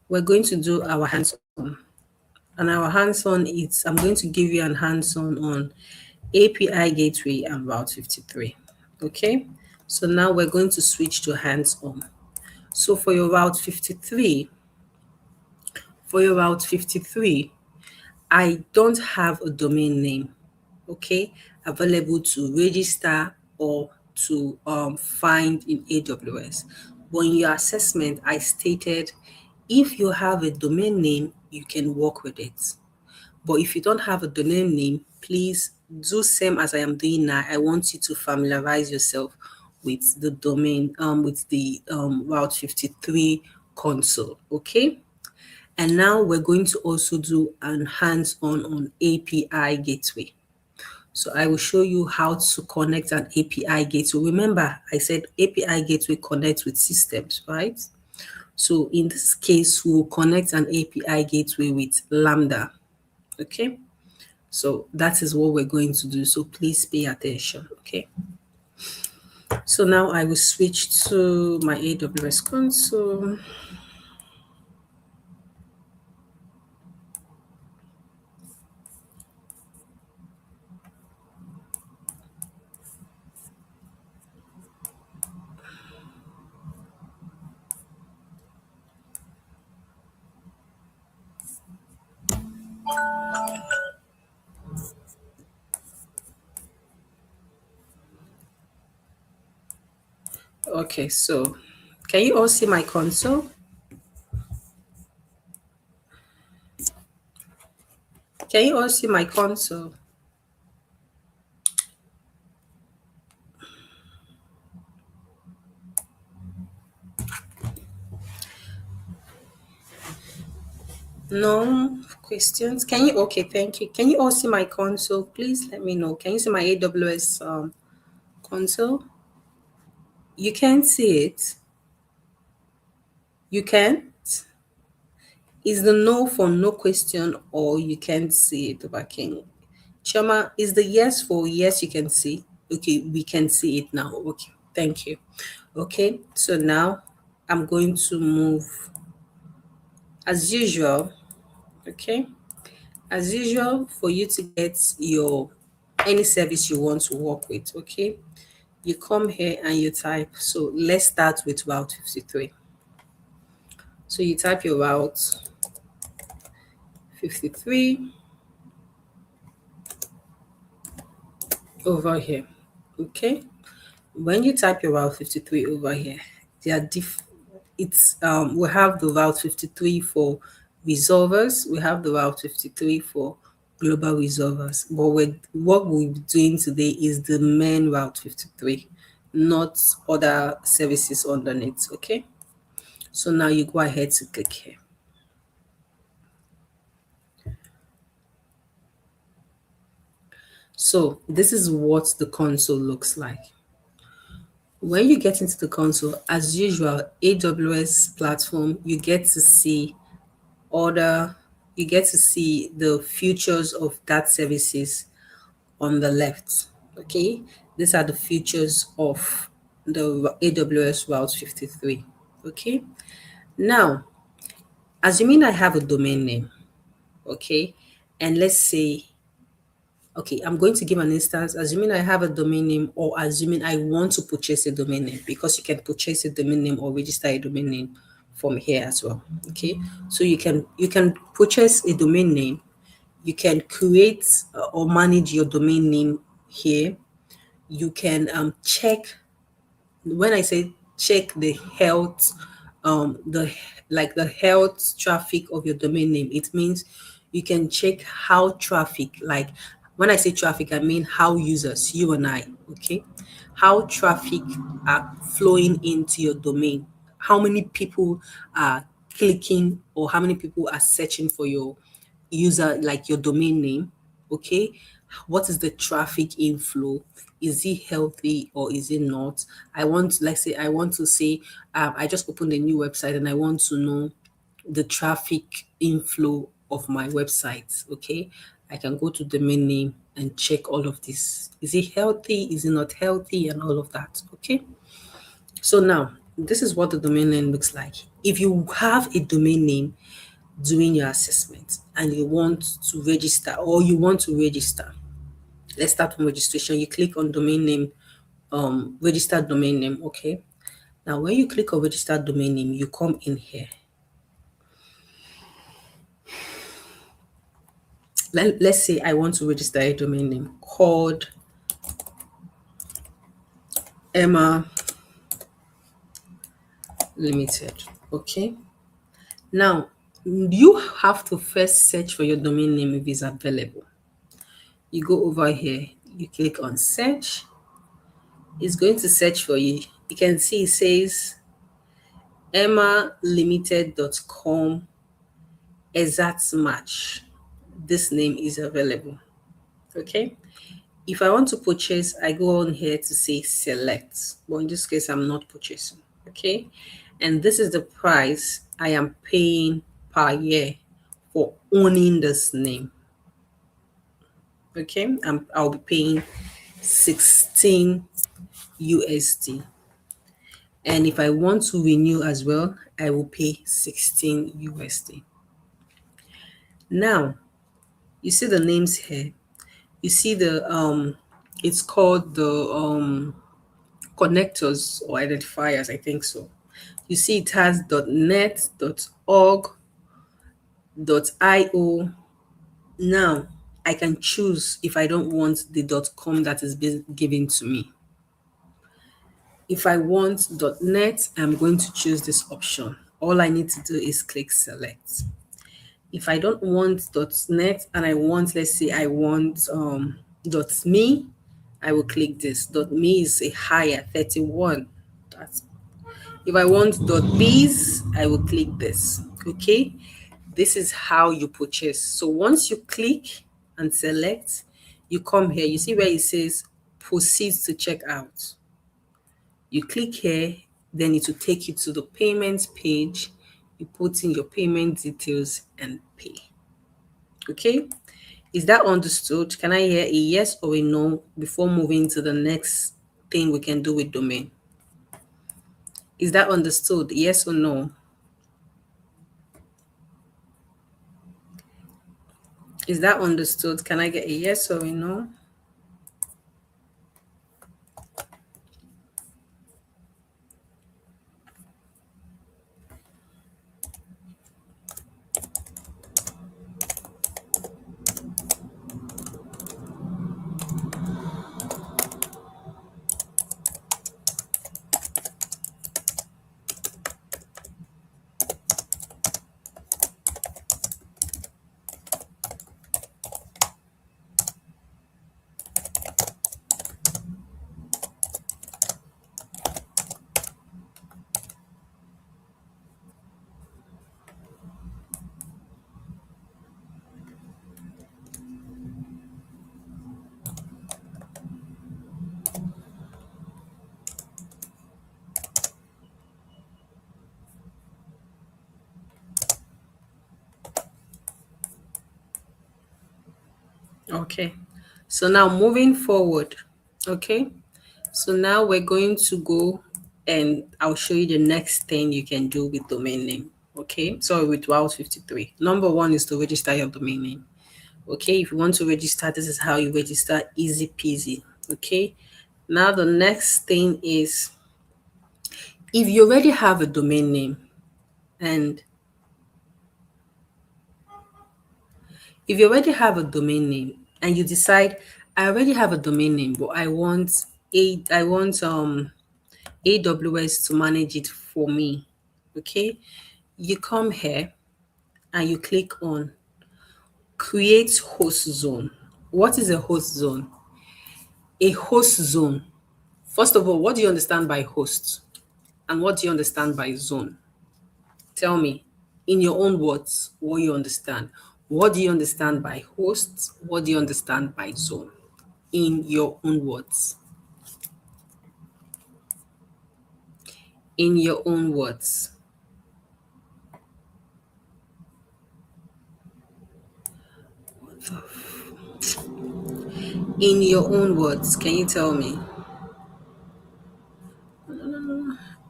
We're going to do our hands-on. And our hands-on is, I'm going to give you an hands-on on API Gateway and Route 53. Okay, so now we're going to switch to hands-on. So for your Route 53, I don't have a domain name, okay, available to register or to find in AWS. But in your assessment, I stated if you have a domain name, you can work with it. But if you don't have a domain name, please do same as I am doing now. I want you to familiarize yourself with the domain, with the Route 53 console, okay? And now we're going to also do an hands-on on API gateway. So I will show you how to connect an API gateway. Remember, I said API gateway connects with systems, right? So in this case, we will connect an API gateway with Lambda. Okay. So that is what we're going to do. So please pay attention. Okay. So now I will switch to my AWS console. Okay, so can you all see my console? Can you all see my console? No questions. Can you? Okay, thank you. Can you all see my console? Please let me know. Can you see my AWS console? You can see it. You can. Is the no for no question or you can't see it, King? Chama, is the yes for yes you can see? Okay, we can see it now. Okay, thank you. Okay, so now I'm going to move as usual. Okay, as usual for you to get your any service you want to work with. Okay, you come here and you type. So let's start with Route 53. So you type your Route 53 over here. Okay, when you type your Route 53 over here, there are it's we have the Route 53 for resolvers, we have the Route 53 for global resolvers. But what we'll be doing today is the main Route 53, not other services underneath. Okay, so now you go ahead to click here. So this is what the console looks like. When you get into the console, as usual, AWS platform, you get to see other, you get to see the features of that services on the left. Okay, these are the features of the AWS Route 53. Okay, now assuming I have a domain name, okay, and let's say, okay, I'm going to give an instance, assuming I have a domain name or assuming I want to purchase a domain name, because you can purchase a domain name or register a domain name from here as well. Okay, so you can purchase a domain name, you can create or manage your domain name here. You can check, when I say check the health, the like the health traffic of your domain name, it means you can check how traffic, like when I say traffic, I mean how users, you and I, okay, how traffic are flowing into your domain, how many people are clicking or how many people are searching for your user, like your domain name. Okay, what is the traffic inflow? Is it healthy or is it not? I want, like say I want to say, I just opened a new website and I want to know the traffic inflow of my website. Okay, I can go to domain name and check all of this. Is it healthy, is it not healthy, and all of that. Okay, so now this is what the domain name looks like. If you have a domain name doing your assessment and you want to register, or you want to register, let's start from registration. You click on domain name, registered domain name. Okay, now when you click on registered domain name, you come in here. Let's say I want to register a domain name called Emma Limited. Okay, now you have to first search for your domain name if it's available. You go over here, you click on search. It's going to search for you. You can see it says emmalimited.com exact match. This name is available. Okay, if I want to purchase, I go on here to say select, but in this case I'm not purchasing. Okay, and this is the price I am paying per year for owning this name. Okay, I'll be paying 16 USD, and if I want to renew as well, I will pay 16 USD. Now you see the names here. You see the it's called the connectors or identifiers, I think so. You see it has .net, .org, .io. Now I can choose if I don't want the .com that is being given to me. If I want .net, I'm going to choose this option. All I need to do is click select. If I don't want .net and I want, let's say I want .me, I will click this. .me is a higher 31. That's, if I want .biz, I will click this. Okay. This is how you purchase. So once you click and select, you come here. You see where it says proceed to checkout. You click here, then it will take you to the payments page. You put in your payment details and pay. Okay? Is that understood? Can I hear a yes or a no before moving to the next thing we can do with domain? Is that understood? Yes or no? Is that understood? Can I get a yes or a no? Okay. So now moving forward. Okay. So now we're going to go and I'll show you the next thing you can do with domain name. Okay. So with Route 53. Number one is to register your domain name. Okay. If you want to register, this is how you register. Easy peasy. Okay. Now the next thing is if you already have a domain name and if you already have a domain name and you decide I already have a domain name, but I want AWS to manage it for me. Okay, you come here and you click on create host zone. What is a host zone? A host zone. First of all, what do you understand by host? And what do you understand by zone? Tell me, in your own words, what you understand. What do you understand by host? What do you understand by zone? In your own words. In your own words. In your own words, can you tell me?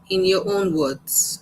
In your own words.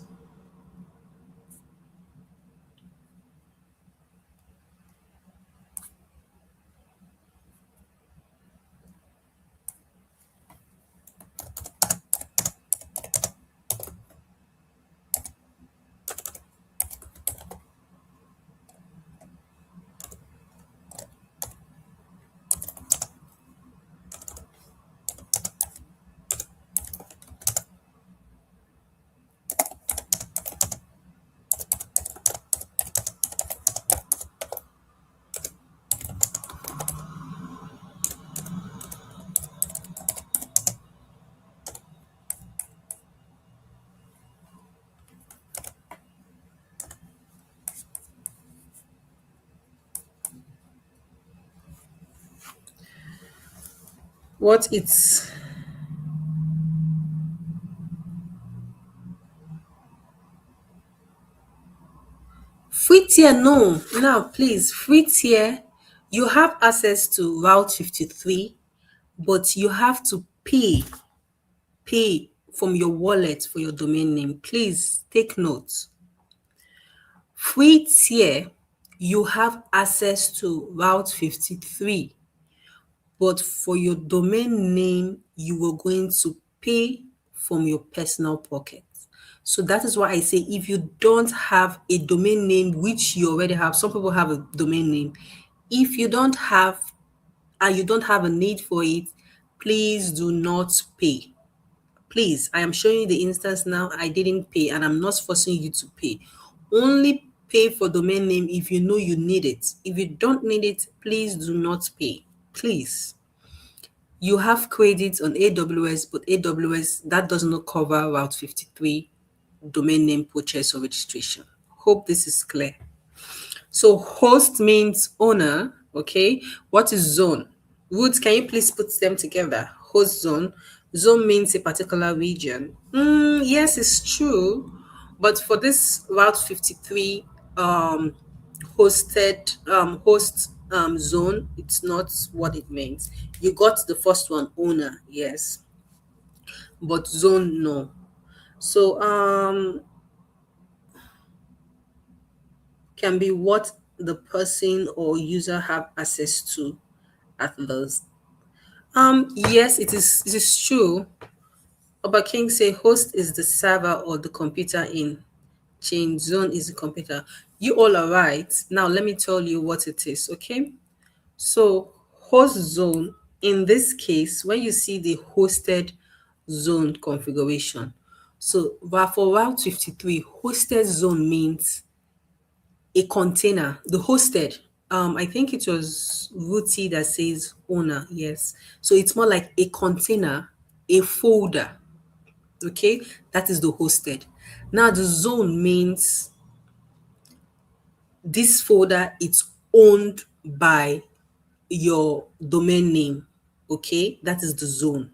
What it's free tier, no. Now, please, free tier, you have access to Route 53, but you have to pay from your wallet for your domain name. Please take note. Free tier, you have access to Route 53, but for your domain name, you are going to pay from your personal pocket. So that is why I say if you don't have a domain name, which you already have, some people have a domain name. If you don't have and you don't have a need for it, please do not pay. Please, I am showing you the instance now. I didn't pay and I'm not forcing you to pay. Only pay for domain name if you know you need it. If you don't need it, please do not pay. Please. You have credits on AWS, but AWS, that does not cover Route 53 domain name purchase or registration. Hope this is clear. So host means owner. Okay. What is zone? Woods, can you please put them together? Host zone. Zone means a particular region. Yes, it's true. But for this Route 53 hosted host zone, it's not what it means. You got the first one, owner, yes. But zone, no. So can be what the person or user have access to at the yes, it is true. Oba King say host is the server or the computer in chain, zone is the computer. You all are right. Now let me tell you what it is, okay? So host zone, in this case, when you see the hosted zone configuration, so but for Route 53, hosted zone means a container, the hosted. I think it was Ruti that says owner, yes. So it's more like a container, a folder, okay? That is the hosted. Now the zone means this folder is owned by your domain name, okay? That is the zone,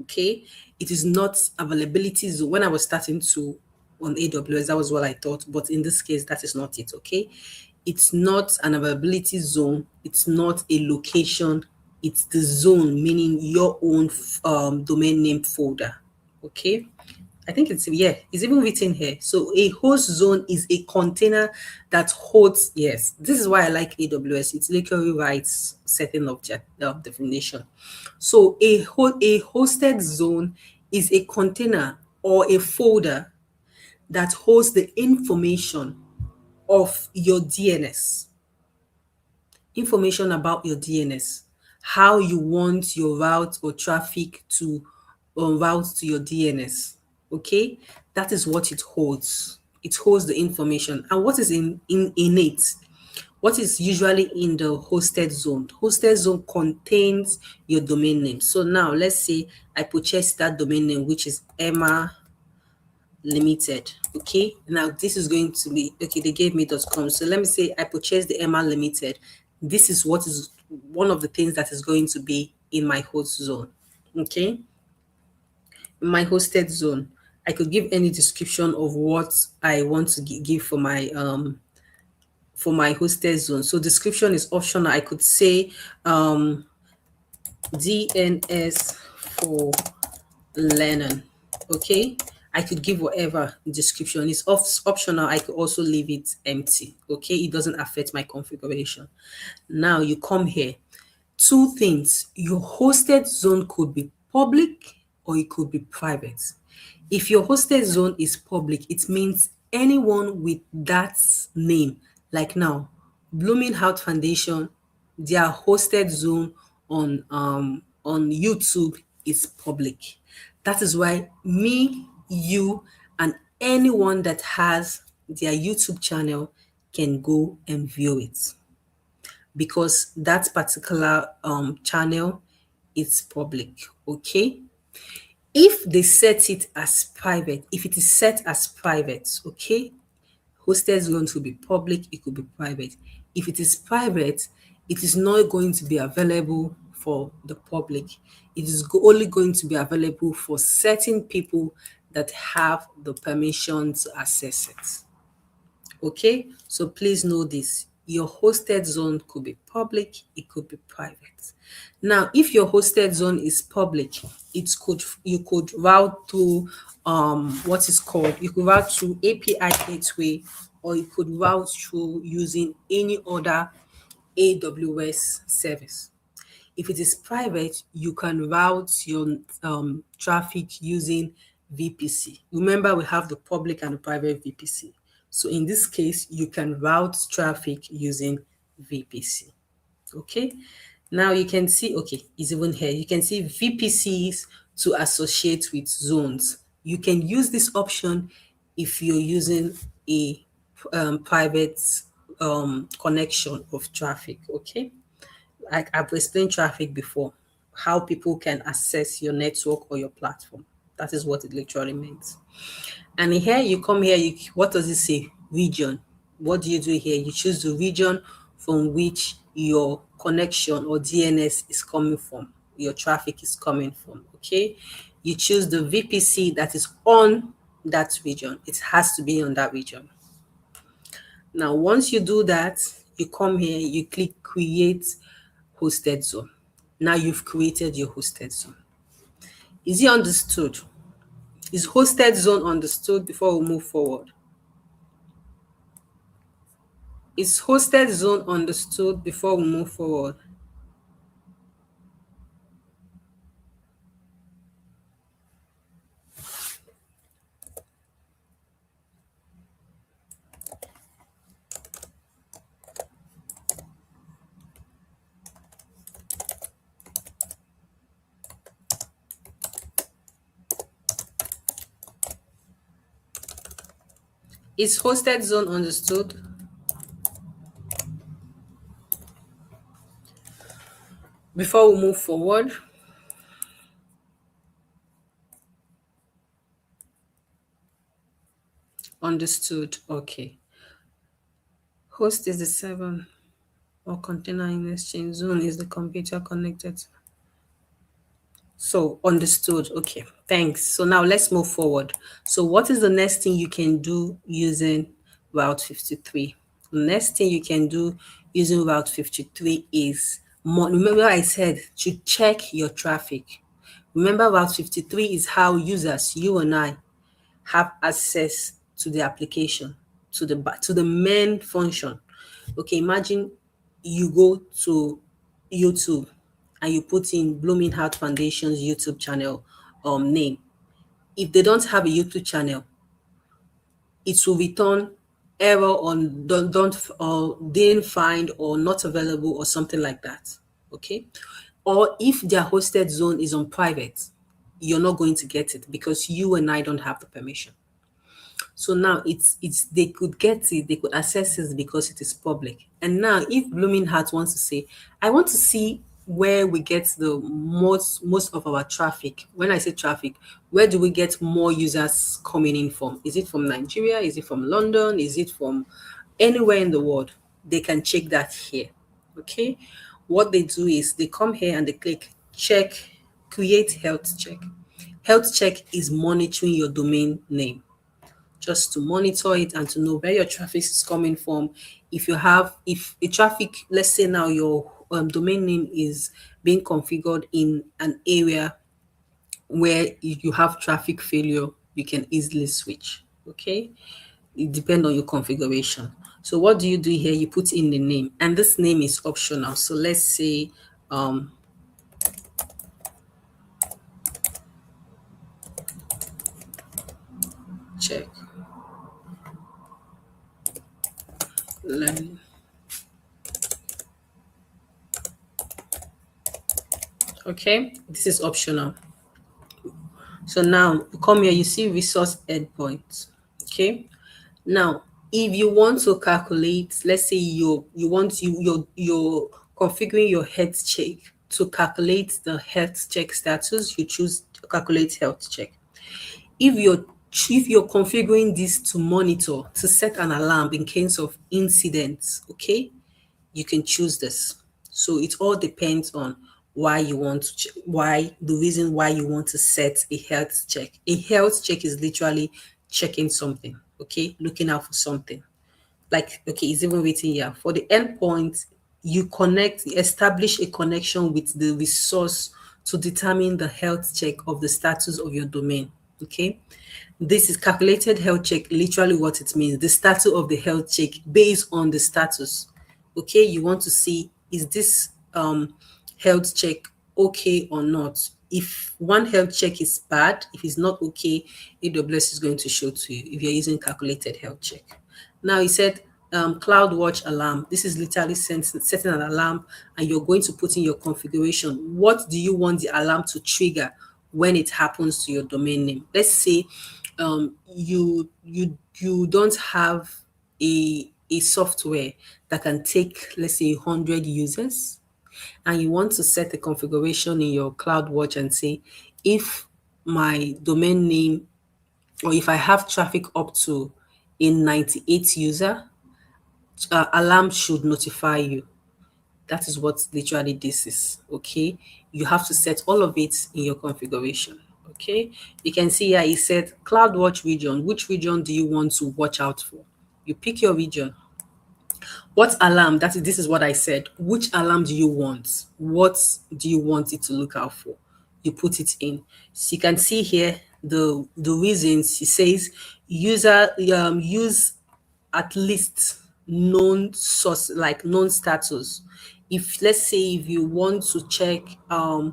okay? It is not availability zone. When I was starting to on AWS, that was what I thought, but in this case, that is not it, okay? It's not an availability zone. It's not a location. It's the zone, meaning your own domain name folder, okay? I think it's, yeah, it's even written here. So a host zone is a container that holds, yes, this is why I like AWS. It's literally writes setting object definition. So a hosted zone is a container or a folder that holds the information of your DNS, information about your DNS, how you want your route or traffic to route to your DNS. Okay, that is what it holds. It holds the information. And what is in it? What is usually in the hosted zone? Hosted zone contains your domain name. So now let's say I purchase that domain name, which is Emma Limited. Okay, now this is going to be okay. They gave me .com, so let me say I purchased the Emma Limited. This is what is one of the things that is going to be in my host zone. Okay, in my hosted zone, I could give any description of what I want to give for my hosted zone. So description is optional. I could say DNS for learning. Okay, I could give whatever description. It's optional. I could also leave it empty. Okay, it doesn't affect my configuration. Now you come here. Two things. Your hosted zone could be public or it could be private. If your hosted zone is public, it means anyone with that name, like now, Blooming Heart Foundation, their hosted zone on YouTube is public. That is why me, you, and anyone that has their YouTube channel can go and view it because that particular channel is public. Okay, if they set it as private, if it is set as private, okay, hosted is going to be public, it could be private. If it is private, it is not going to be available for the public. It is only going to be available for certain people that have the permission to access it. Okay, so please know this. Your hosted zone could be public, it could be private. Now, if your hosted zone is public, it could you could route through what is called you could route through API gateway, or you could route through using any other AWS service. If it is private, you can route your traffic using VPC. Remember, we have the public and the private VPC. So in this case, you can route traffic using VPC. Okay. Now you can see, okay, it's even here. You can see VPCs to associate with zones. You can use this option if you're using a private connection of traffic. Okay. I've explained traffic before, how people can access your network or your platform. That is what it literally means. And here you come here, what does it say? Region. What do you do here? You choose the region from which your connection or DNS is coming from, your traffic is coming from. Okay. You choose the VPC that is on that region. It has to be on that region. Now, once you do that, you come here, you click create hosted zone. Now you've created your hosted zone. Is it understood? Is hosted zone understood before we move forward? Is hosted zone understood before we move forward? Is hosted zone understood? Before we move forward, understood. Okay. Host is the server or container in exchange. Zone is the computer connected. So understood. Okay. Thanks. So now let's move forward. So what is the next thing you can do using Route 53? The next thing you can do using Route 53 is remember I said to check your traffic. Remember Route 53 is how users, you and I, have access to the application, to the main function. Okay, imagine you go to YouTube and you put in Blooming Heart Foundation's YouTube channel name. If they don't have a YouTube channel, it will return error on don't or didn't find or not available or something like that. Okay. Or if their hosted zone is on private, you're not going to get it because you and I don't have the permission. So now it's they could get it, they could access it because it is public. And now if Blooming Heart wants to say, I want to see where we get the most of our traffic. When I say traffic, where do we get more users coming in from? Is it from Nigeria? Is it from London? Is it from anywhere in the world? They can check that here. Okay. What they do is they come here and they click check, create health check. Health check is monitoring your domain name just to monitor it and to know where your traffic is coming from. If a traffic, let's say now your domain name is being configured in an area where you have traffic failure, you can easily switch. Okay, it depends on your configuration. So what do you do here? You put in the name, and this name is optional. So let's say um, check learning. Okay, this is optional. So now you come here, you see resource endpoint. Okay. Now, if you want to calculate, let's say you're configuring your health check to calculate the health check status, you choose calculate health check. If you're configuring this to monitor, to set an alarm in case of incidents, okay, you can choose this. So it all depends on why you want to why the reason why you want to set a health check. A health check is literally checking something, okay, looking out for something. Like, okay, it's even written here. For the endpoint, you establish a connection with the resource to determine the health check of the status of your domain. Okay. This is calculated health check, literally what it means. The status of the health check based on the status. Okay, you want to see is this health check okay or not. If one health check is bad, if it's not okay, AWS is going to show to you if you're using calculated health check. Now he said cloud watch alarm. This is literally setting an alarm and you're going to put in your configuration. What do you want the alarm to trigger when it happens to your domain name? Let's say you don't have a software that can take, let's say, 100 users, and you want to set a configuration in your CloudWatch and say, if my domain name or if I have traffic up to a 98 user, alarm should notify you. That is what literally this is. Okay. You have to set all of it in your configuration. Okay. You can see here it said CloudWatch region. Which region do you want to watch out for? You pick your region. What alarm? This is what I said. Which alarm do you want? What do you want it to look out for? You put it in. So you can see here the reasons. It says user use at least known source, like known status. If let's say if you want to check a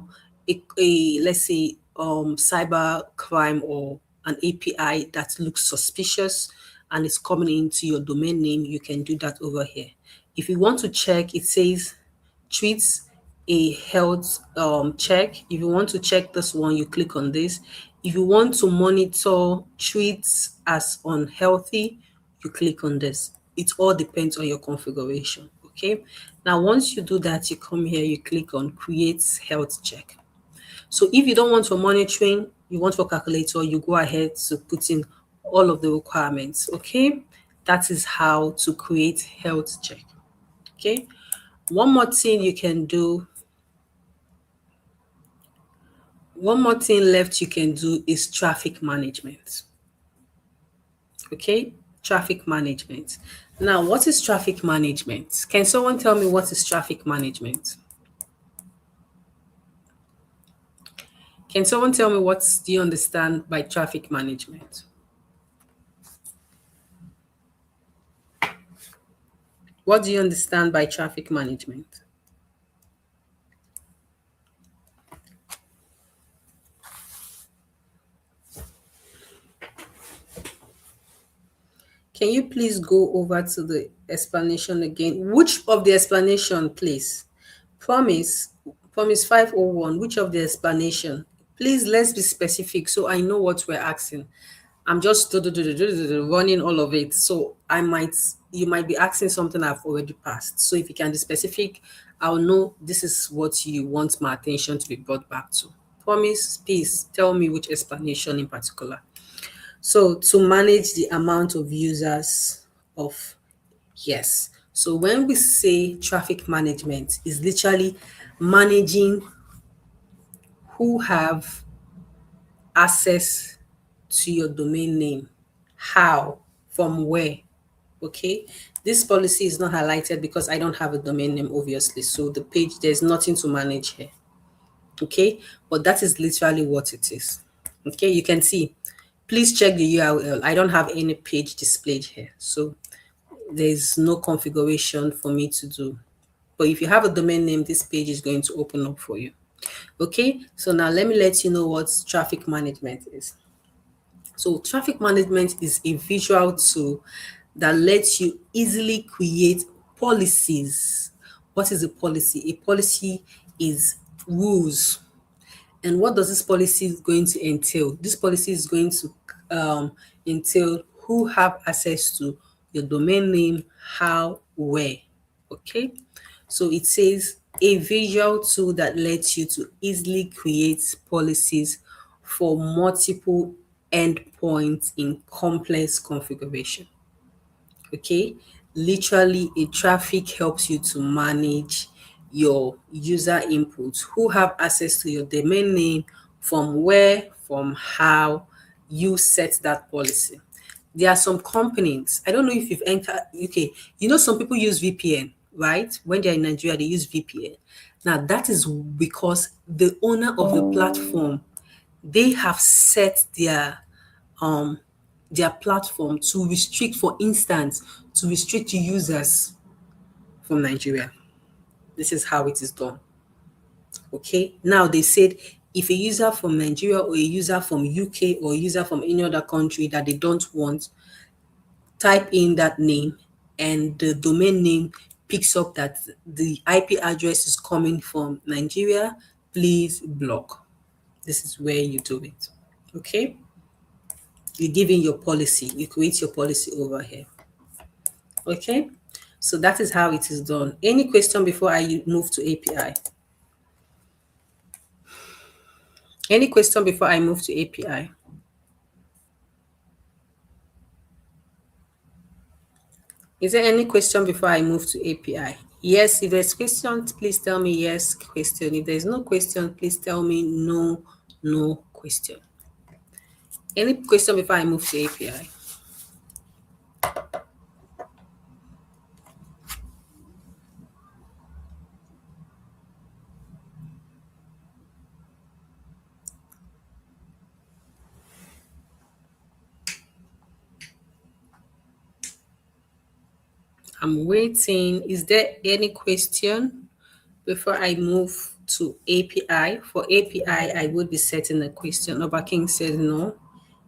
let's say cyber crime or an API that looks suspicious and is coming into your domain name, you can do that over here. If you want to check, it says treats a health check. If you want to check this one, you click on this. If you want to monitor treats as unhealthy, you click on this. It all depends on your configuration. Okay. Now, once you do that, you come here, you click on create health check. So if you don't want for monitoring, you want for calculator, you go ahead to put in all of the requirements. Okay. That is how to create health check. Okay. One more thing you can do, one more thing left you can do is traffic management. Okay, traffic management. Now, what is traffic management? Can someone tell me what is traffic management? Can someone tell me what do you understand by traffic management? What do you understand by traffic management? Can you please go over to the explanation again? Which of the explanation, please? Promise, promise 501, which of the explanation? Please, let's be specific so I know what we're asking. I'm just running all of it. So you might be asking something I've already passed. So if you can be specific, I'll know this is what you want my attention to be brought back to. Promise, please tell me which explanation in particular. So to manage the amount of users of yes. So when we say traffic management is literally managing who have access to your domain name, how, from where. Okay. This policy is not highlighted because I don't have a domain name, obviously. So the page, there's nothing to manage here. Okay. But that is literally what it is. Okay. You can see, please check the URL. I don't have any page displayed here. So there's no configuration for me to do. But if you have a domain name, this page is going to open up for you. Okay, so now let me let you know what traffic management is. So traffic management is a visual tool that lets you easily create policies. What is a policy? A policy is rules. And what does this policy going to entail? This policy is going to entail who have access to your domain name, how, where. Okay. So it says a visual tool that lets you to easily create policies for multiple endpoints in complex configuration. Okay, literally a traffic helps you to manage your user inputs who have access to your domain name, from where, from how you set that policy. There are some companies, I don't know if you've entered UK, you know, some people use VPN, right? When they're in Nigeria, they use VPN. Now, that is because the owner of the platform, they have set their platform to restrict, for instance, to restrict users from Nigeria. This is how it is done. Okay. Now they said if a user from Nigeria or a user from UK or a user from any other country that they don't want, type in that name and the domain name picks up that the IP address is coming from Nigeria, please block. This is where you do it. Okay. You give in your policy, you create your policy over here. Okay, so that is how it is done. Any question before I move to API? Any question before I move to API? Is there any question before I move to API? Yes, if there's questions, please tell me yes, question. If there's no question, please tell me no, no question. Any question before I move to API? I'm waiting. Is there any question before I move to API? For API, I would be setting a question. King said no.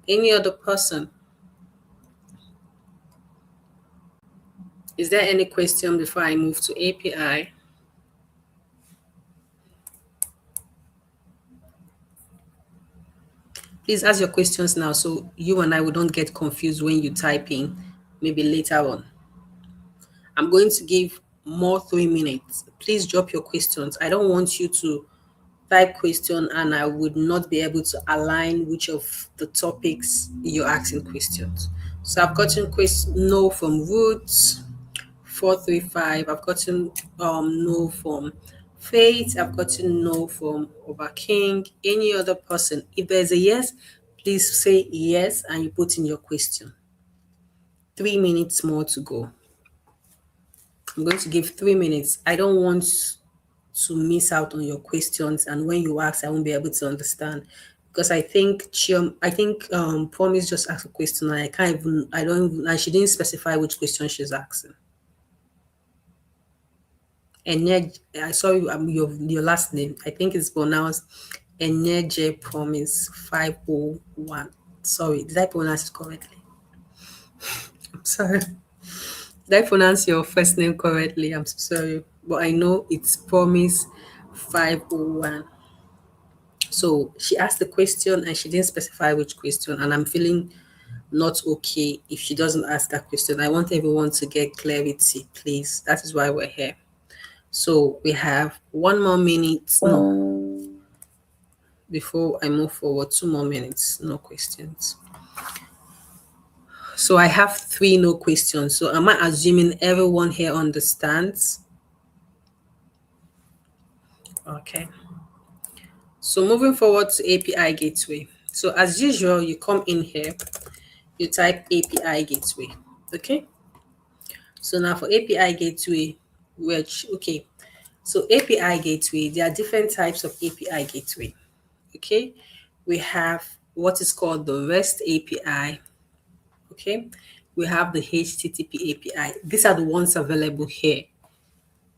Any other person? Is there any question before I move to API? Please ask your questions now so you and I will don't get confused when you type in, maybe later on. I'm going to give more 3 minutes. Please drop your questions. I don't want you to type question and I would not be able to align which of the topics you're asking questions. So I've gotten no from Roots 435. I've gotten no from Faith. I've gotten no from King. Any other person? If there's a yes, please say yes and you put in your question. 3 minutes more to go. I'm going to give 3 minutes. I don't want to miss out on your questions, and when you ask, I won't be able to understand because I think Promise just asked a question, and I don't even, and she didn't specify which question she's asking. And I saw your last name. I think it's pronounced Enyeje Promise 501. Sorry, did I pronounce it correctly? I'm sorry. Did I pronounce your first name correctly? I'm so sorry. But I know it's Promise 501. So she asked the question and she didn't specify which question. And I'm feeling not okay if she doesn't ask that question. I want everyone to get clarity, please. That is why we're here. So we have 1 more minute. No, before I move forward, 2 more minutes. No questions. So I have three no questions. So am I assuming everyone here understands? Okay. So moving forward to API gateway. So as usual, you come in here, you type API gateway. Okay. So now for API gateway, okay. So API gateway, there are different types of API gateway. Okay. We have what is called the REST API. Okay. We have the HTTP API. These are the ones available here.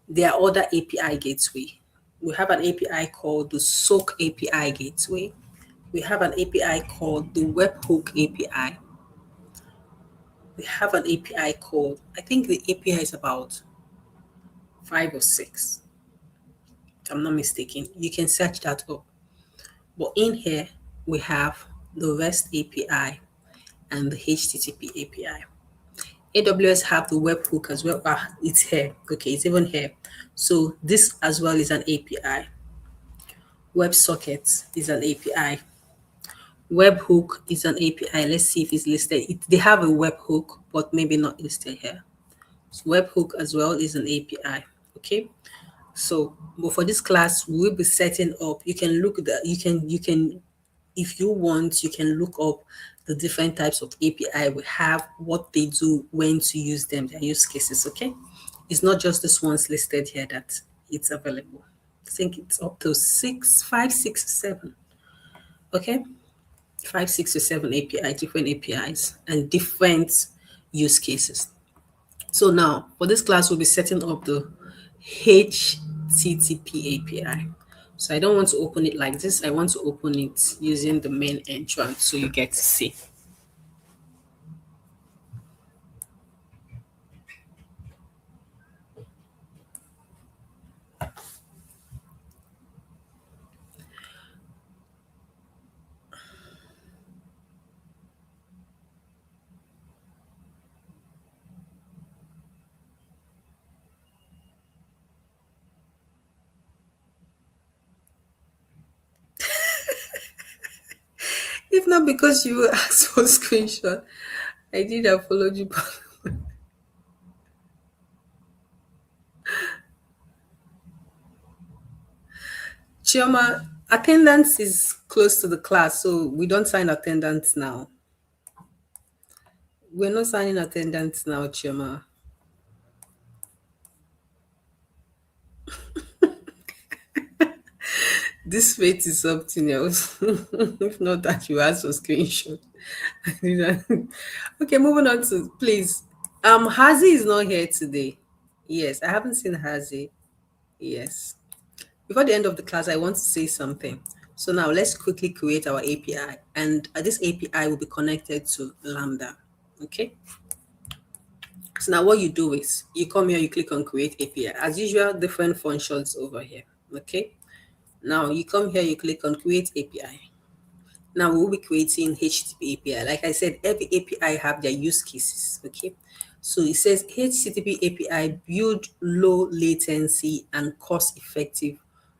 There are other API gateway. We have an API called the SOAK API gateway. We have an API called the Webhook API. We have an API called, I think the API is about 5 or 6. If I'm not mistaken. You can search that up. But in here, we have the REST API and the HTTP API. AWS have the webhook as well. It's here. Okay, it's even here. So this as well is an API. WebSocket is an API. Webhook is an API. Let's see if it's listed. They have a webhook, but maybe not listed here. So webhook as well is an API. Okay. So, but for this class, we'll be setting up. You can look that you can if you want, you can look up the different types of API we have, what they do, when to use them, their use cases. Okay. It's not just this ones listed here that it's available. I think it's up to 5, 6, 7. Okay. 5, 6, or 7 API, different APIs and different use cases. So now for this class, we'll be setting up the HTTP API. So I don't want to open it like this. I want to open it using the main entrance so you get to see. If not because you asked for a screenshot, I did have followed you back. Chioma, attendance is close to the class, so we don't sign attendance now. We're not signing attendance now, Chioma. This fate is something else. If not that, you ask for screenshot. Okay, moving on to please. Hazi is not here today. Yes, I haven't seen Hazi. Yes. Before the end of the class, I want to say something. So now let's quickly create our API, and this API will be connected to Lambda. Okay. So now what you do is you come here, you click on create API. As usual, different functions over here. Okay. Now you come here, you click on create API. Now we'll be creating HTTP API. Like I said, every API have their use cases. Okay. So it says HTTP API build low latency and cost effective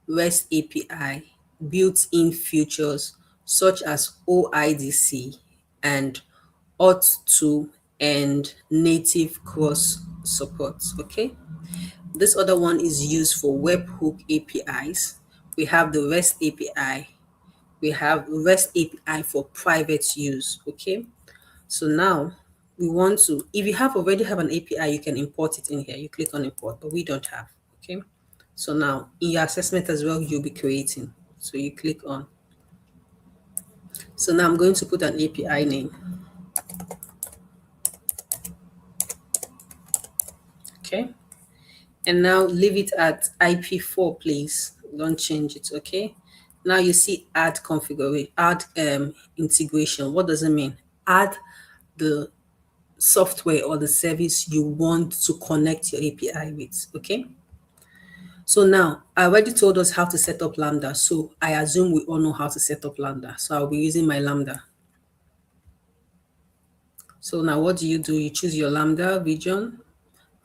REST API built-in features such as OIDC and auth2 and native cross support. Okay. This other one is used for webhook APIs. We have the REST API. We have REST API for private use. Okay. So now we want to, if you have already have an API, you can import it in here. You click on import, but we don't have. Okay. So now in your assessment as well, you'll be creating. So you click on. So now I'm going to put an API name. Okay. And now leave it at IP4, please. Don't change it. Okay. Now you see add configuration, add integration. What does it mean? Add the software or the service you want to connect your API with. Okay. So now I already told us how to set up Lambda. So I assume we all know how to set up Lambda. So I'll be using my Lambda. So now what do? You choose your Lambda region.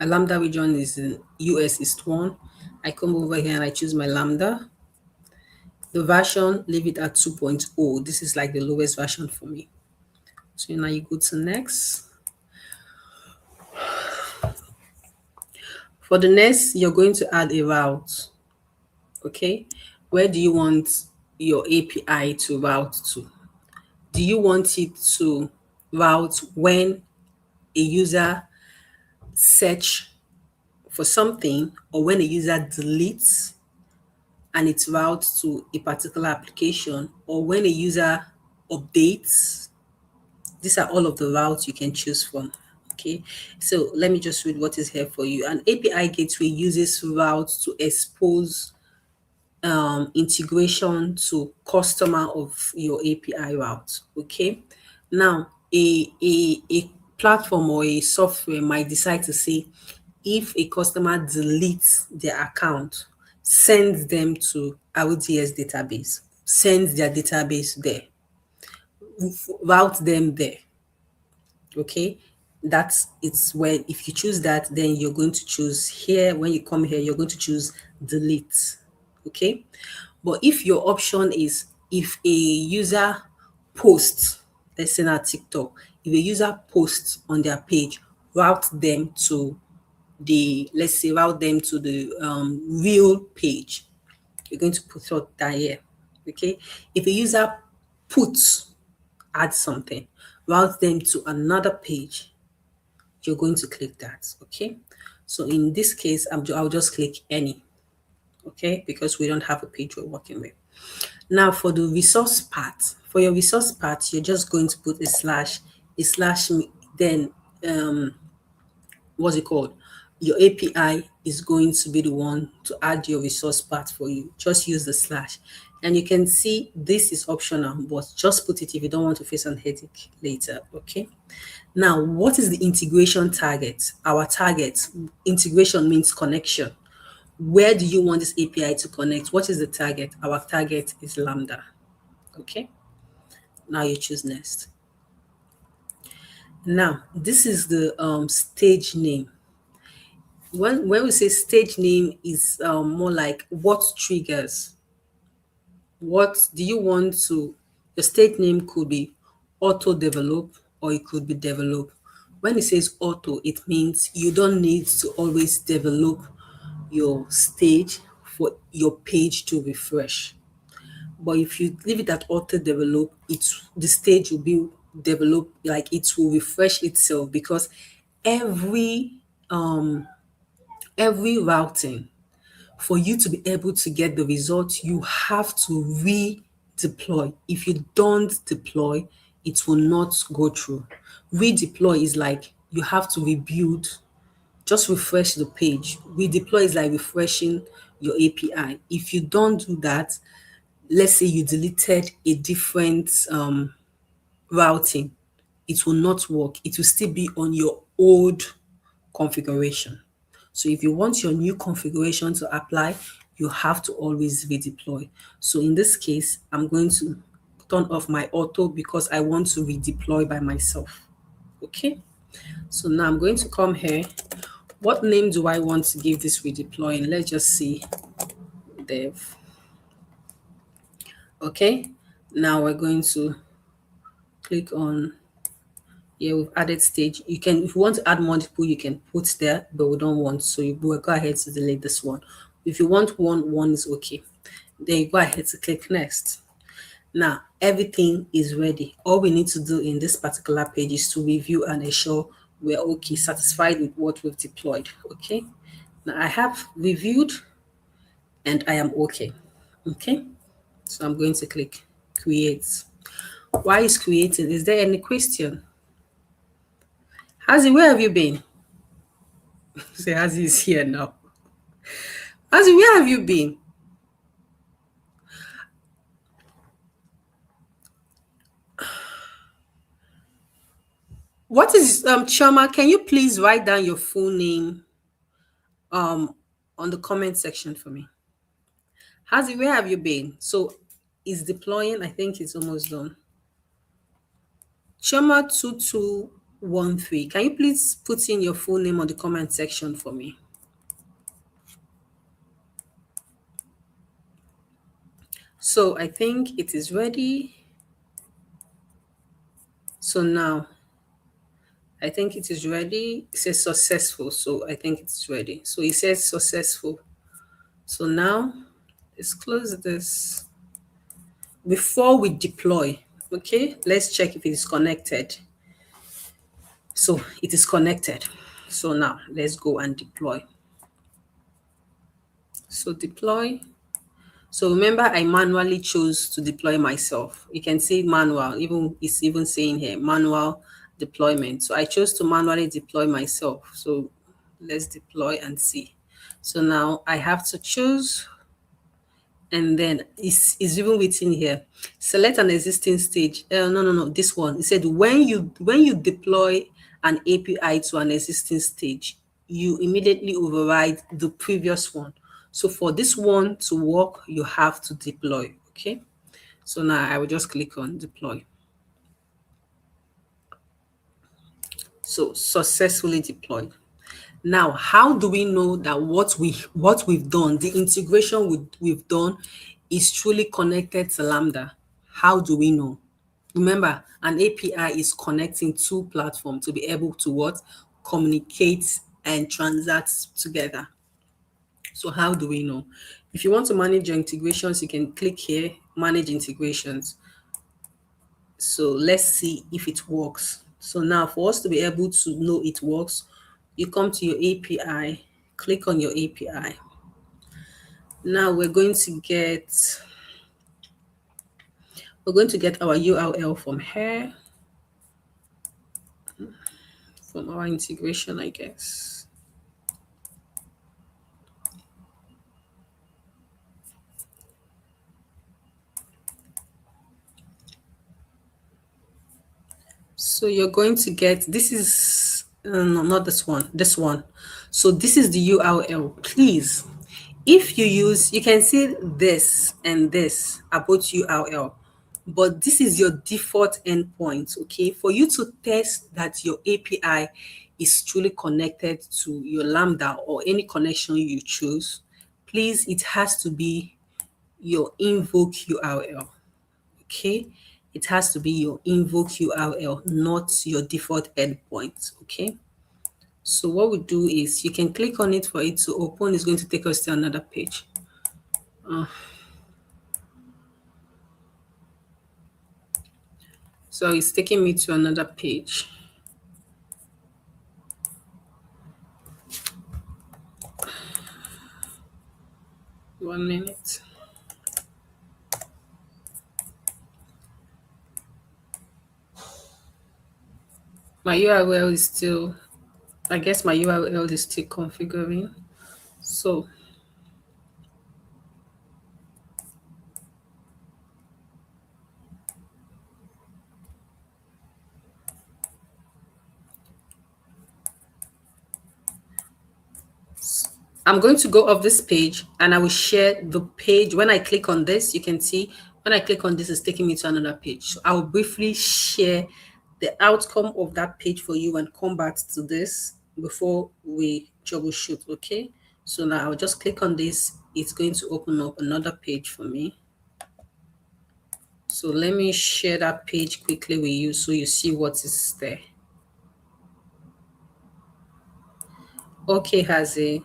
My Lambda region is in US East 1. I come over here and I choose my Lambda. The version, leave it at 2.0. This is like the lowest version for me. So now you go to next. For the next, you're going to add a route. Okay. Where do you want your API to route to? Do you want it to route when a user search for something or when a user deletes and it routes to a particular application, or when a user updates? These are all of the routes you can choose from. Okay, so let me just read what is here for you. An API gateway uses routes to expose integration to customer of your API route. Okay, now a platform or a software might decide to say, if a customer deletes their account, sends them to RDS database, sends their database there, route them there. Okay, that's it's where if you choose that, then you're going to choose here. When you come here, you're going to choose delete. Okay, but if your option is, if a user posts, let's say not TikTok, if a user posts on their page, route them to the, let's say route them to the real page, you're going to put that here. Okay, if a user puts, add something, route them to another page, you're going to click that. Okay, so in this case, I'll just click any. Okay, because we don't have a page we're working with. Now for the resource part, for your resource part, you're just going to put a slash, then what's it called? Your API is going to be the one to add your resource part for you. Just use the slash. And you can see this is optional, but just put it if you don't want to face an headache later. Okay. Now, what is the integration target? Our target, integration means connection. Where do you want this API to connect? What is the target? Our target is Lambda. Okay. Now you choose next. Now, this is the stage name. When we say stage name is more like what triggers. What do you want to, your stage name could be auto develop or it could be develop. When it says auto, it means you don't need to always develop your stage for your page to refresh. But if you leave it at auto develop, the stage will be developed, like it will refresh itself, because every every routing, for you to be able to get the result, you have to redeploy. If you don't deploy, it will not go through. Redeploy is like you have to rebuild, just refresh the page. Redeploy is like refreshing your API. If you don't do that, let's say you deleted a different routing, it will not work. It will still be on your old configuration. So if you want your new configuration to apply, you have to always redeploy. So in this case, I'm going to turn off my auto because I want to redeploy by myself. Okay. So now I'm going to come here. What name do I want to give this redeploying? Let's just see dev. Okay. Now we're going to click on, yeah, we've added stage. You can, if you want to add multiple, you can put there, but we don't want, so you will go ahead to delete this one. If you want one is okay. Then you go ahead to click next. Now everything is ready. All we need to do in this particular page is to review and ensure we're okay, satisfied with what we've deployed. Okay. Now I have reviewed and I am okay. Okay. So I'm going to click create. Why is creating? Is there any question? Hazi, where have you been? Say Hazi is here now. Hazi, where have you been? What is Chama? Can you please write down your full name on the comment section for me? Hazi, where have you been? So it's deploying. I think it's almost done. Chama 2213. Can you please put in your full name on the comment section for me? So I think it is ready. So now I think it is ready. It says successful. So I think it's ready. So it says successful. So now let's close this. Before we deploy, okay, let's check if it is connected. So it is connected. So now let's go and deploy. So deploy. So remember, I manually chose to deploy myself. You can see manual, even it's even saying here manual deployment. So I chose to manually deploy myself. So let's deploy and see. So now I have to choose, and then it's even written here. Select an existing stage. No, this one. It said when you deploy an API to an existing stage, you immediately override the previous one. So for this one to work, you have to deploy. Okay. So now I will just click on deploy. So successfully deployed. Now, how do we know that what we've done, the integration we've done, is truly connected to Lambda? How do we know? Remember, an API is connecting two platforms to be able to what? Communicate and transact together. So how do we know? If you want to manage your integrations, you can click here, manage integrations. So let's see if it works. So now for us to be able to know it works, you come to your API, click on your API. Now we're going to get our URL from here, from our integration, I guess. So you're going to get, this is, no, not this one. So this is the URL. Please, if you use, you can see this and this about URL, but this is your default endpoint, okay? For you to test that your API is truly connected to your Lambda or any connection you choose, please, it has to be your invoke URL. Okay, it has to be your invoke URL, not your default endpoint. Okay, so what we do is you can click on it for it to open. It's going to take us to another page. Uh, so it's taking me to another page. 1 minute. My URL is still, I guess my URL is still configuring. So I'm going to go off this page and I will share the page. When I click on this, you can see when I click on this, it's taking me to another page. So I will briefly share the outcome of that page for you and come back to this before we troubleshoot. Okay. So now I'll just click on this. It's going to open up another page for me. So let me share that page quickly with you so you see what is there. Okay, Hazi.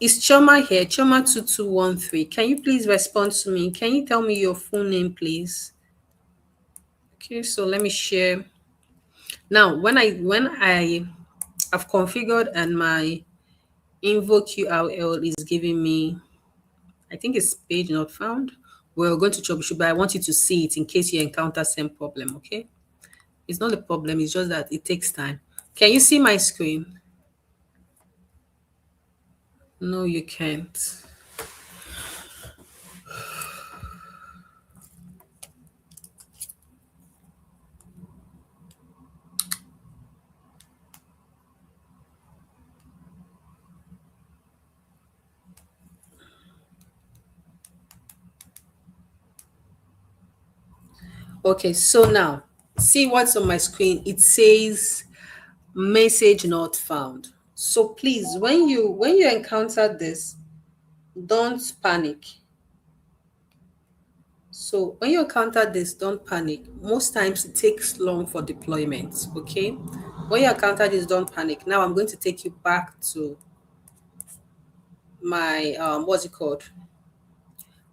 Is Choma here? Choma2213. Can you please respond to me? Can you tell me your full name, please? Okay, so let me share. Now, when I have configured and my invoke URL is giving me, I think it's page not found. We're going to troubleshoot, but I want you to see it in case you encounter same problem. Okay, it's not a problem. It's just that it takes time. Can you see my screen? No, you can't. Okay, so now see what's on my screen. It says message not found. So please, when you encounter this, don't panic. So when you encounter this, don't panic. Most times it takes long for deployment. Okay. When you encounter this, don't panic. Now I'm going to take you back to my what's it called?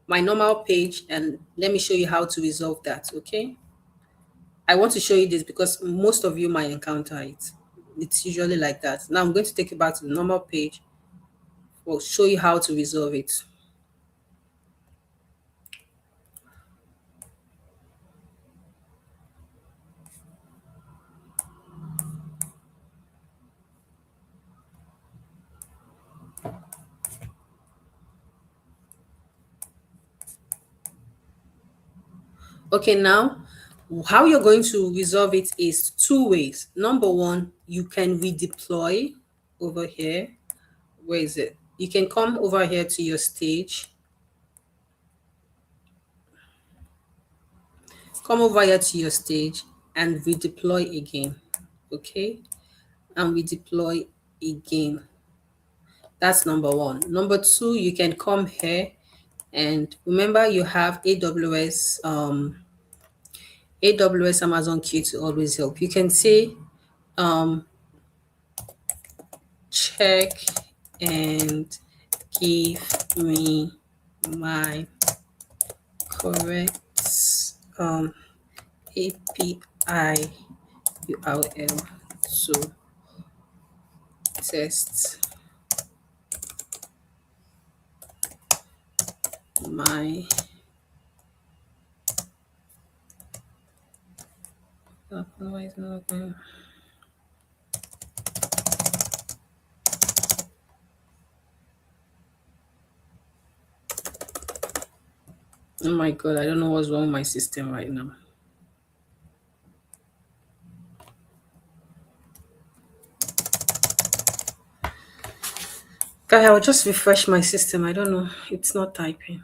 My normal page, and let me show you how to resolve that. Okay. I want to show you this because most of you might encounter it. It's usually like that. Now I'm going to take you back to the normal page. We'll show you how to resolve it. Okay, now how you're going to resolve it is two ways. Number one, you can redeploy over here. Where is it? You can come over here to your stage. Come over here to your stage and redeploy again. Okay, and redeploy again. That's number one. Number two, you can come here and remember you have AWS Amazon Q to always help. You can say um, check and give me my correct API URL to test my otherwise not going. Oh my god, I don't know what's wrong with my system right now. Guy, I will just refresh my system. I don't know. It's not typing.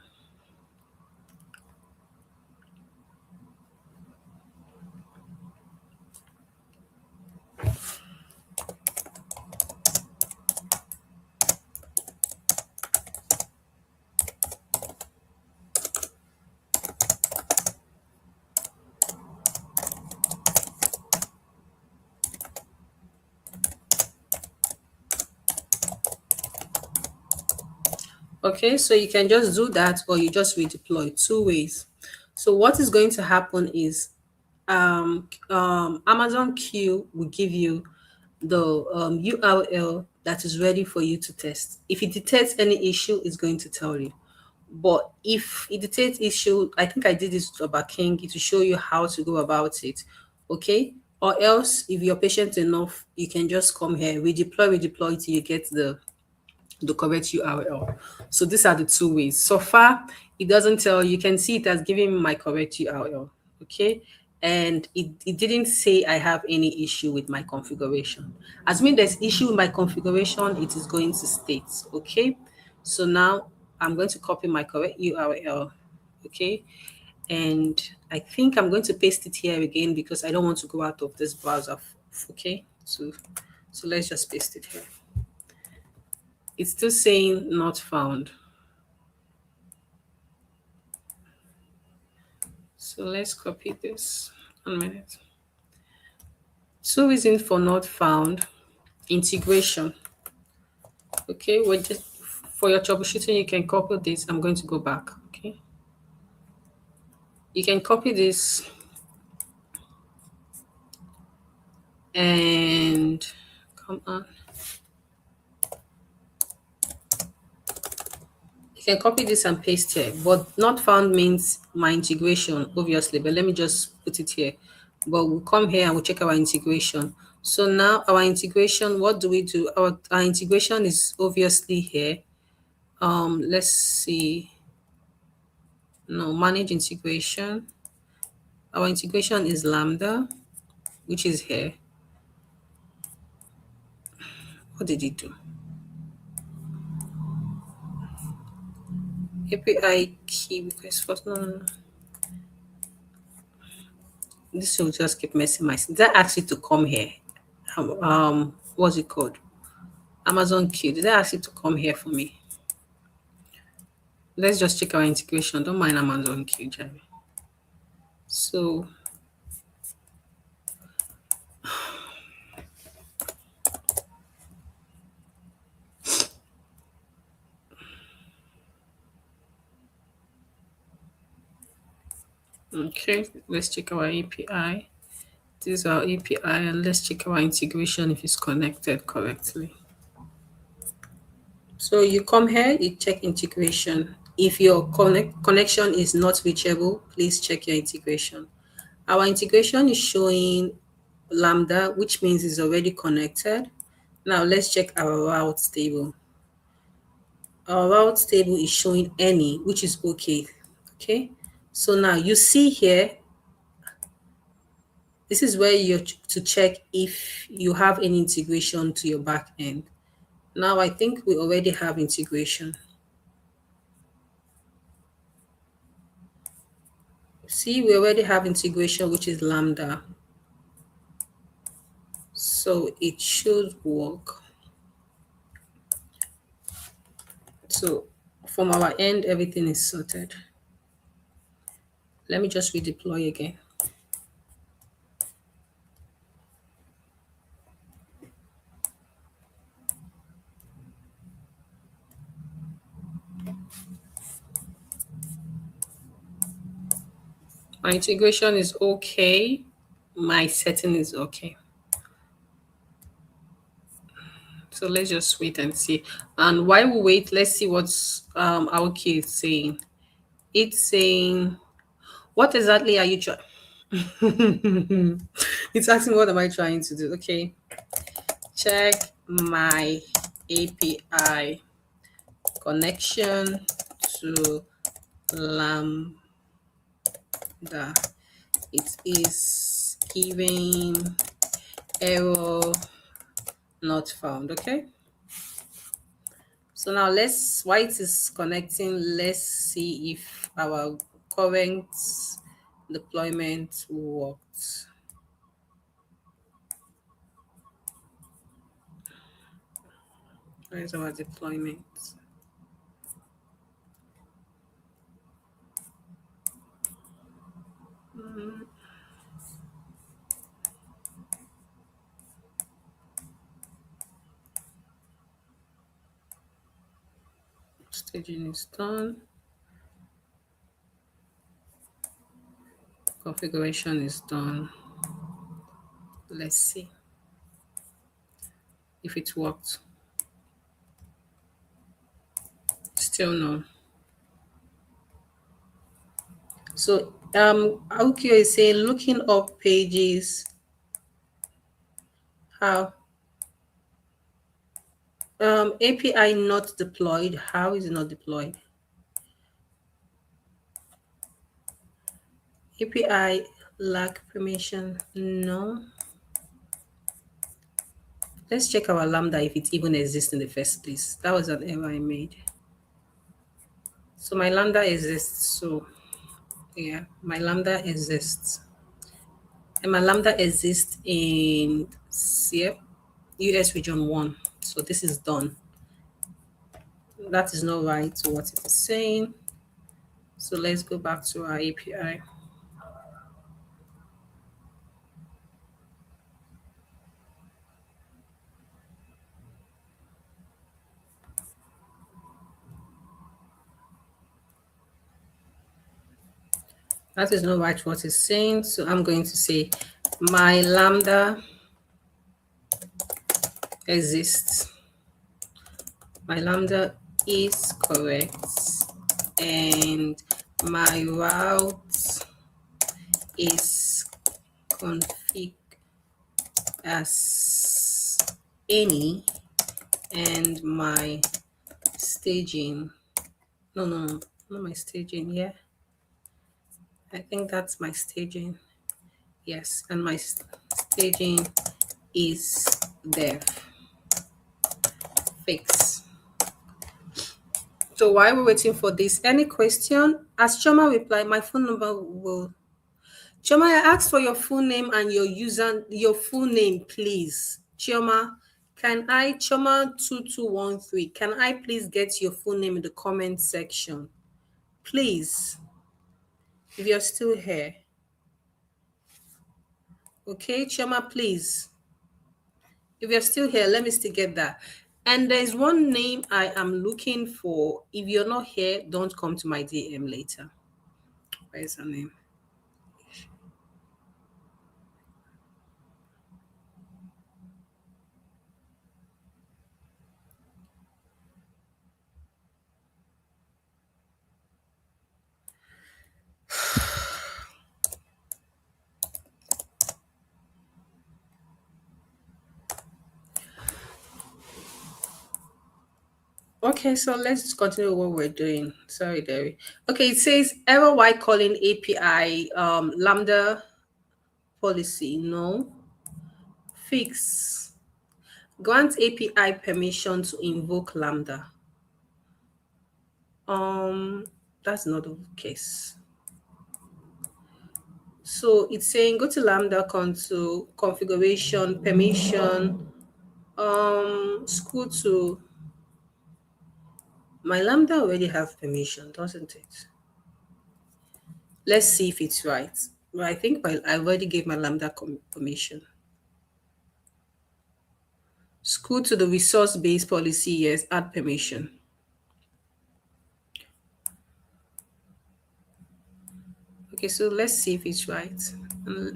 Okay, so you can just do that or you just redeploy two ways. So what is going to happen is Amazon Q will give you the URL that is ready for you to test. If it detects any issue, it's going to tell you. But if it detects issue, I think I did this about King, it will show you how to go about it. Okay. Or else, if you're patient enough, you can just come here, redeploy till you get the correct URL. So these are the two ways. So far, it doesn't tell you can see it as giving me my correct URL. Okay. And it didn't say I have any issue with my configuration. Assuming there's issue with my configuration, it is going to state. Okay. So now I'm going to copy my correct URL. Okay. And I think I'm going to paste it here again because I don't want to go out of this browser. Okay. So let's just paste it here. It's still saying not found. So let's copy this. 1 minute. Two reasons for not found. Integration. Okay, we're just for your troubleshooting, you can copy this. I'm going to go back. Okay. You can copy this and come on. You can copy this and paste here, but not found means my integration, obviously. But let me just put it here. But we'll come here and we'll check our integration. So now our integration, what do we do? Our integration is obviously here. Let's see. No, manage integration. Our integration is Lambda, which is here. What did it do? API key request first. No, no, no. This will just keep messing my. Did I ask you to come here? What's it called? Amazon Q. Did I ask you to come here for me? Let's just check our integration. Don't mind Amazon Q, Jerry. So okay, let's check our API. This is our API, and let's check our integration if it's connected correctly. So you come here, you check integration. If your connection is not reachable, please check your integration. Our integration is showing Lambda, which means it's already connected. Now let's check our route table. Our route table is showing any, which is okay. Okay. So now you see here, this is where you're to check if you have any integration to your back end. Now I think we already have integration. See, we already have integration, which is Lambda. So it should work. So from our end, everything is sorted. Let me just redeploy again. My integration is okay. My setting is okay. So let's just wait and see. And while we wait, let's see what's our key is saying. It's saying, what exactly are you trying? It's asking what am I trying to do? Okay. Check my API connection to Lambda. It is giving error not found. Okay. So now let's, while it is connecting, let's see if our current deployment worked. Where's our deployment? Staging is done. Configuration is done. Let's see if it worked. Still no. So Aukio is saying looking up pages. How API not deployed. How is it not deployed? API lack permission. No. Let's check our Lambda if it even exists in the first place. That was an error I made. So my Lambda exists. So yeah, my Lambda exists. And my Lambda exists in US region 1. So this is done. That is not right to what it is saying. So let's go back to our API. That is not right what it's saying. So I'm going to say my Lambda exists. My Lambda is correct. And my route is config as any, and my staging, no, not my staging, yeah. I think that's my staging. Yes, and my staging is dev fix. So while we're waiting for this, any question? As Choma replied, my phone number will. Choma, I asked for your full name and your full name, please. Choma, can I, Choma2213, can I please get your full name in the comment section? Please, if you're still here. Okay, Choma, please. If you're still here, let me still get that. And there's one name I am looking for. If you're not here, don't come to my DM later. Where's her name? Okay, so let's continue what we're doing. Sorry, Derry. Okay, it says error while calling API Lambda policy. No. Fix. Grant API permission to invoke Lambda. That's not the case. So it's saying go to Lambda console, configuration, permission, school to. My Lambda already have permission, doesn't it? Let's see if it's right. Well, I think I already gave my Lambda permission. School to the resource-based policy, yes, add permission. Okay, so let's see if it's right.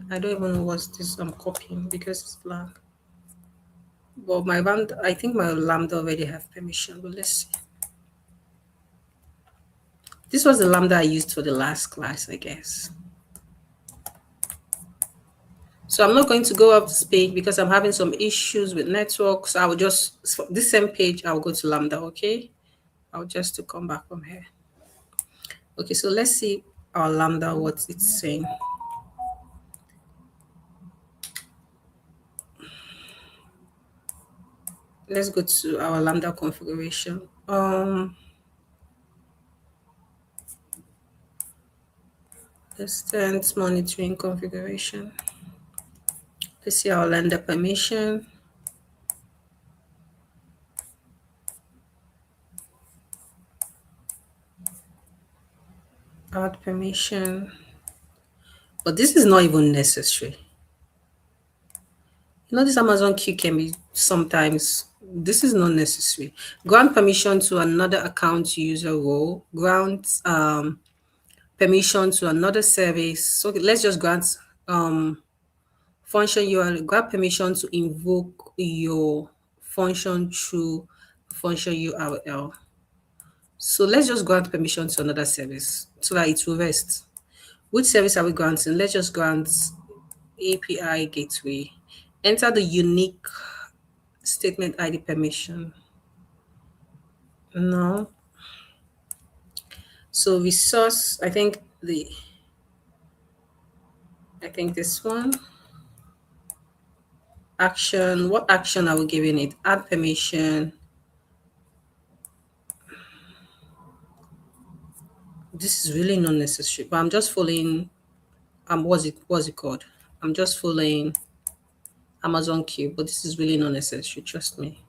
I don't even know what this I'm copying because it's blank. But my Lambda, I think my Lambda already have permission, but let's see. This was the Lambda I used for the last class, I guess. So I'm not going to go up this page because I'm having some issues with networks. I will just, for this same page, I'll go to Lambda, okay? I'll just to come back from here. Okay, so let's see our Lambda, what it's saying. Let's go to our Lambda configuration. Distance monitoring configuration. Let's see our Lambda permission. Add permission. But this is not even necessary. You know, this Amazon queue can be sometimes This is not necessary. Grant permission to another account user role. Grant permission to another service. So let's just grant function URL. Grant permission to invoke your function through function URL. So let's just grant permission to another service so that it will rest. Which service are we granting? Let's just grant API gateway. Enter the unique statement ID permission. No. So resource, I think this one. Action, what action are we giving it? Add permission. This is really not necessary, but I'm just following what's it called? I'm just following Amazon queue, but this is really not necessary, trust me.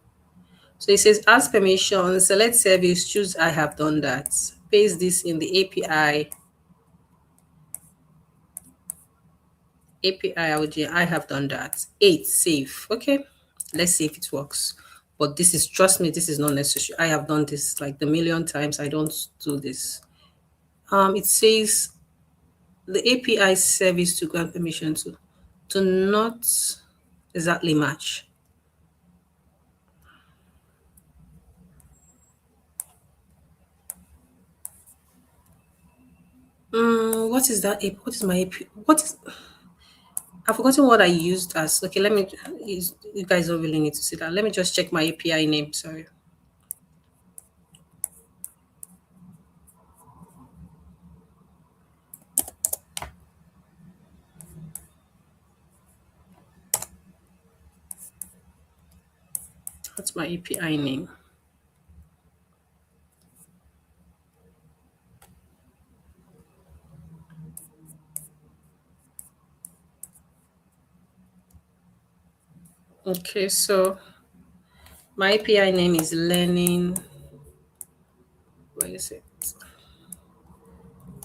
So it says ask permission, select service, choose I have done that. Paste this in the API OG, I have done that. 8, save. Okay, let's see if it works. But this is, trust me, this is not necessary. I have done this like the million times. I don't do this. It says the API service to grant permission to not exactly match. What is that? What is my API? What is? I've forgotten what I used as. Okay, let me. You guys don't really need to see that. Let me just check my API name. Sorry. What's my API name? Okay, so my API name is learning. Where is it?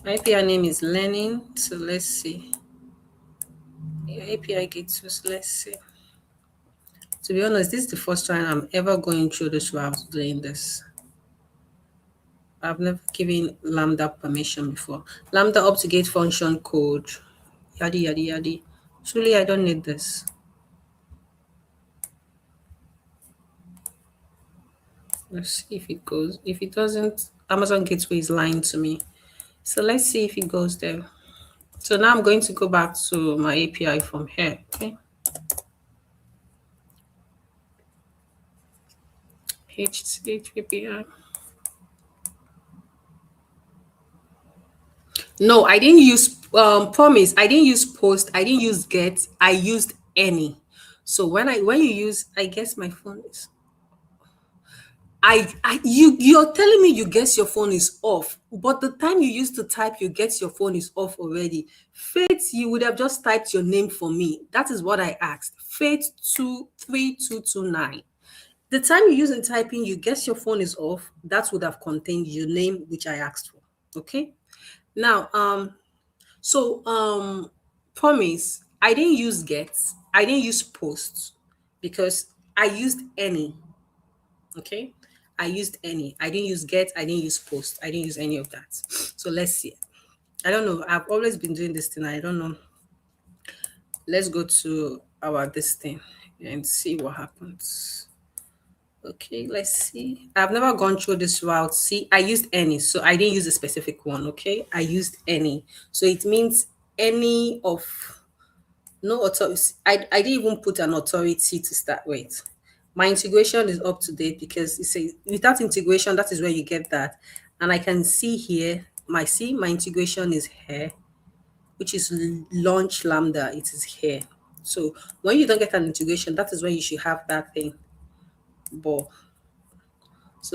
My API name is learning. So let's see. Yeah, API gateways. Let's see. To be honest, this is the first time I'm ever going through this route doing this. I've never given Lambda permission before. Lambda up to gate function code. Yadi yadi yadi. Truly, I don't need this. Let's see if it goes. If it doesn't, Amazon Gateway is lying to me. So let's see if it goes there. So now I'm going to go back to my API from here. Okay. HTTP. No, I didn't use promise. I didn't use post. I didn't use get. I used any. So when you use, I guess my phone is. You're telling me you guess your phone is off, but the time you used to type you guess your phone is off already. Faith, you would have just typed your name for me. That is what I asked. Faith 23229. The time you use in typing, you guess your phone is off. That would have contained your name, which I asked for. Okay. Now, promise. I didn't use get. I didn't use post because I used any. Okay. I used any. I didn't use get. I didn't use post. I didn't use any of that. So let's see. I don't know. I've always been doing this thing. I don't know. Let's go to our this thing and see what happens. Okay, let's see. I've never gone through this route. See, I used any, so I didn't use a specific one. Okay, I used any, so it means any of no authority. I didn't even put an authority to start with. My integration is up to date because it says without integration, that is where you get that. And I can see here, my integration is here, which is launch lambda. It is here. So when you don't get an integration, that is when you should have that thing. But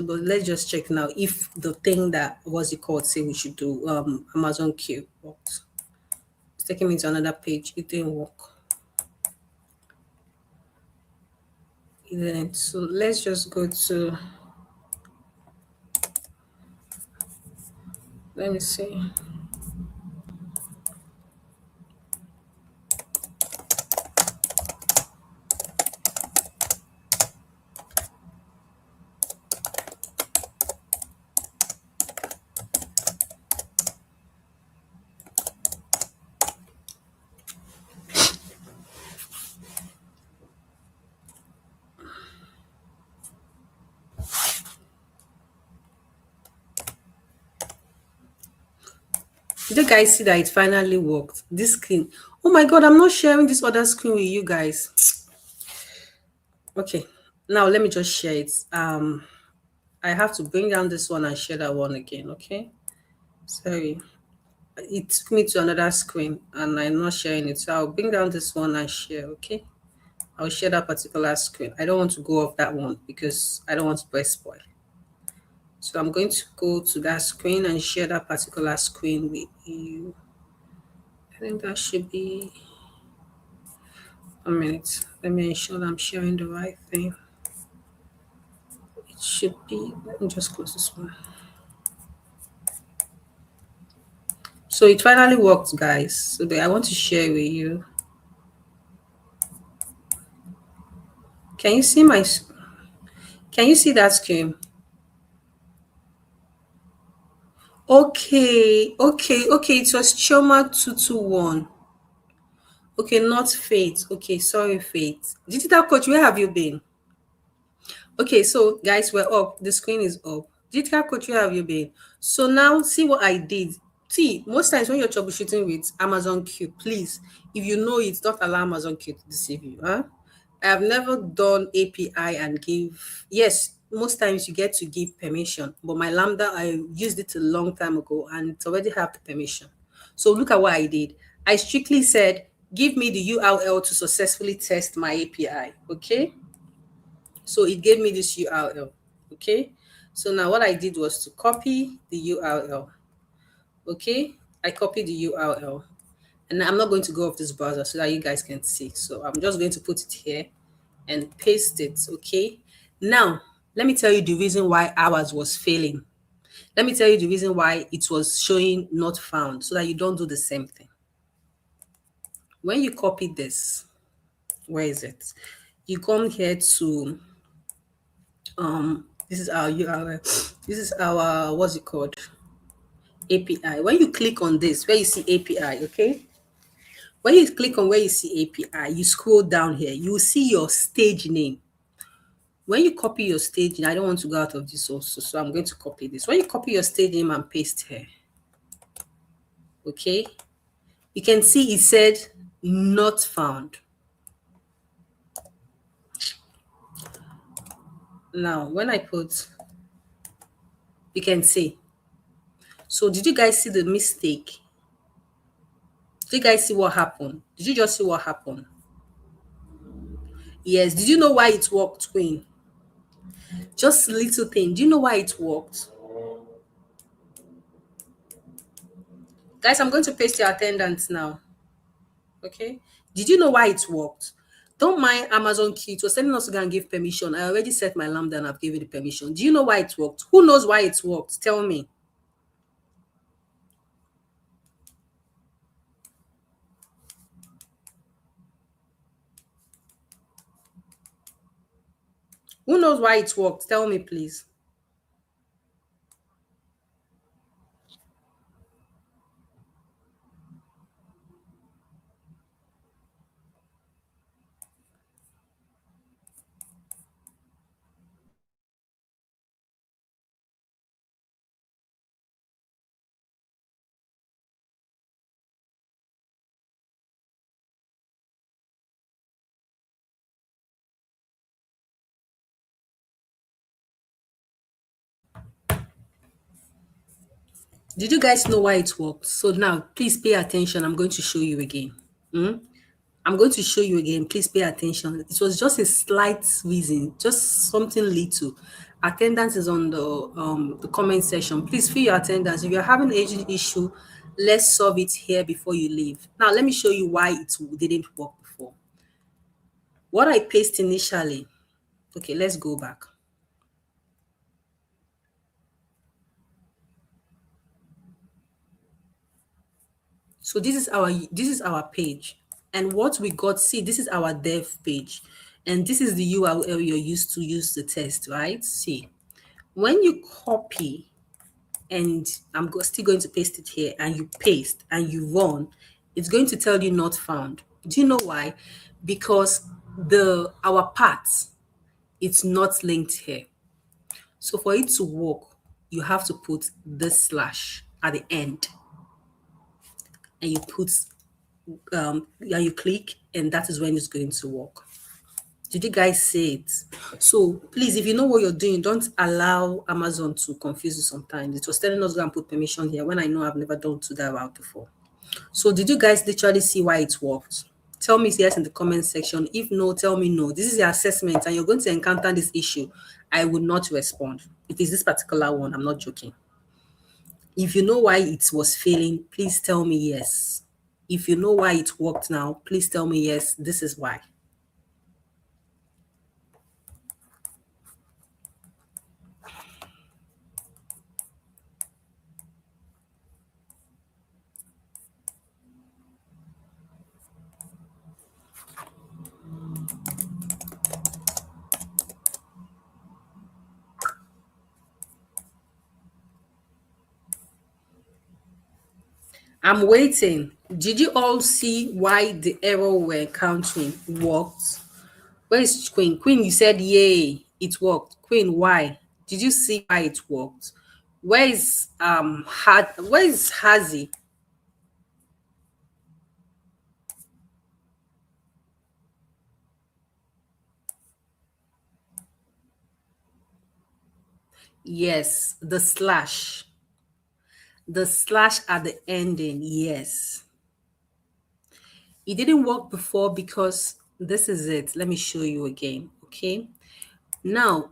but let's just check now if the thing that was it called say we should do Amazon Q works. It's taking me to another page. It didn't work. It didn't. So let's just go to. Let me see. Did you guys see that it finally worked? This screen. Oh my god, I'm not sharing this other screen with you guys. Okay. Now let me just share it. I have to bring down this one and share that one again, okay? Sorry. It took me to another screen and I'm not sharing it. So I'll bring down this one and share, okay? I'll share that particular screen. I don't want to go off that one because I don't want to press spoil. So I'm going to go to that screen and share that particular screen with you. I think that should be a minute. Let me ensure that I'm sharing the right thing. It should be, let me just close this one. So it finally worked, guys. So I want to share with you. Can you see my, can you see that screen? Okay. It was Choma 221. Okay, not Faith. Okay, sorry, Faith. Digital coach, where have you been? Okay, so guys, we're up. The screen is up. Digital coach, where have you been? So now see what I did. See, most times when you're troubleshooting with Amazon Q, please, if you know it, don't allow Amazon Q to deceive you. Huh? I have never done API and give. Yes, most times you get to give permission, but my Lambda, I used it a long time ago and it already have the permission. So look at what I did. I strictly said, give me the URL to successfully test my API. Okay. So it gave me this URL. Okay. So now what I did was to copy the URL. Okay. I copied the URL. And I'm not going to go off this browser so that you guys can see. So I'm just going to put it here and paste it. Okay. Now, let me tell you the reason why ours was failing. Let me tell you the reason why it was showing not found so that you don't do the same thing. When you copy this, where is it? You come here to this is our URL. This is our what's it called? API. When you click on this, where you see API, okay? When you click on where you see API, you scroll down here, you will see your stage name. When you copy your stage name, I don't want to go out of this also, so I'm going to copy this. When you copy your stage name and paste here, okay, you can see it said not found. Now, when I put, you can see. So did you guys see the mistake? Did you guys see what happened? Did you just see what happened? Yes. Did you know why it worked, Queen? Just little thing. Do you know why it worked? Guys, I'm going to paste your attendance now. Okay. Did you know why it worked? Don't mind Amazon Key. It was telling us to go and give permission. I already set my Lambda and I've given the permission. Do you know why it worked? Who knows why it worked? Tell me. Who knows why it worked? Tell me, please. Did you guys know why it worked? So now, please pay attention. I'm going to show you again. Hmm? I'm going to show you again. Please pay attention. It was just a slight reason, just something little. Attendance is on the comment section. Please fill your attendance. If you're having an issue, let's solve it here before you leave. Now, let me show you why it didn't work before. What I pasted initially. Okay, let's go back. So this is our page. And what we got, see, this is our dev page. And this is the URL you're used to use the test, right? See, when you copy and still going to paste it here and you paste and you run, it's going to tell you not found. Do you know why? Because our parts, it's not linked here. So for it to work, you have to put this slash at the end. and you put and you click, and that is when it's going to work. Did you guys see it? So please, if you know what you're doing, don't allow Amazon to confuse you sometimes. It was telling us go and put permission here when I know I've never done to that route before. So did you guys literally see why it worked? Tell me yes in the comment section. If no, tell me no. This is your assessment and you're going to encounter this issue. I will not respond. It is this particular one. I'm not joking. If you know why it was failing, please tell me yes. If you know why it worked now, please tell me yes, this is why. I'm waiting. Did you all see why the error we're encountering worked? Where is Queen? Queen, you said yay, it worked. Queen, why? Did you see why it worked? Where is Hazy? Yes, the slash. The slash at the ending, yes. It didn't work before because this is it. Let me show you again. Okay. Now,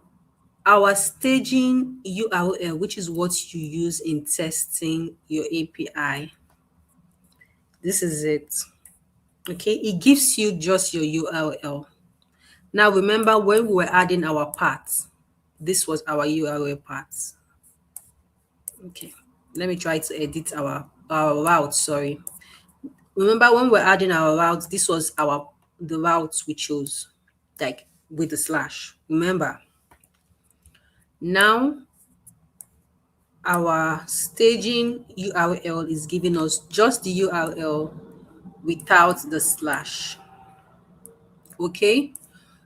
our staging URL, which is what you use in testing your API, this is it. Okay. It gives you just your URL. Now, remember when we were adding our paths, this was our URL paths. Okay. Let me try to edit our route. Sorry. Remember when we're adding our routes, this was the routes we chose, like with the slash. Remember, now our staging URL is giving us just the URL without the slash. Okay,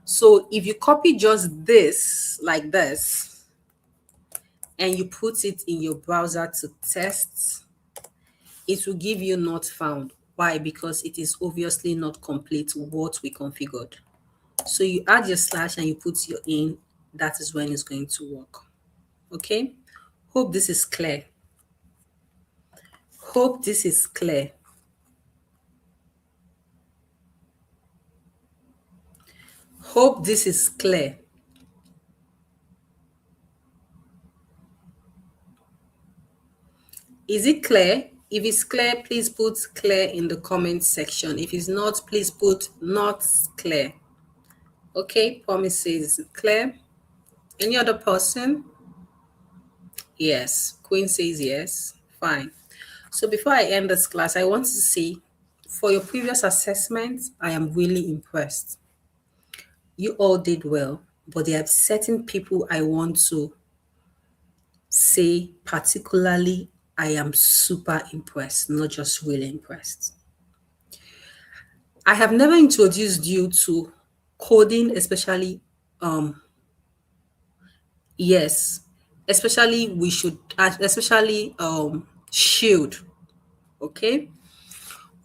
so if you copy just this like this and you put it in your browser to test, it will give you not found. Why? Because it is obviously not complete what we configured. So you add your slash and you put your in, that is when it's going to work. Okay? Hope this is clear. Hope this is clear. Hope this is clear. Is it clear? If it's clear, please put clear in the comment section. If it's not, please put not clear. Okay, Promise says clear. Any other person? Yes. Queen says yes. Fine. So before I end this class, I want to say for your previous assessment, I am really impressed. You all did well, but there are certain people I want to say, particularly, I am super impressed, not just really impressed. I have never introduced you to coding, especially, yes, especially Shield. Okay.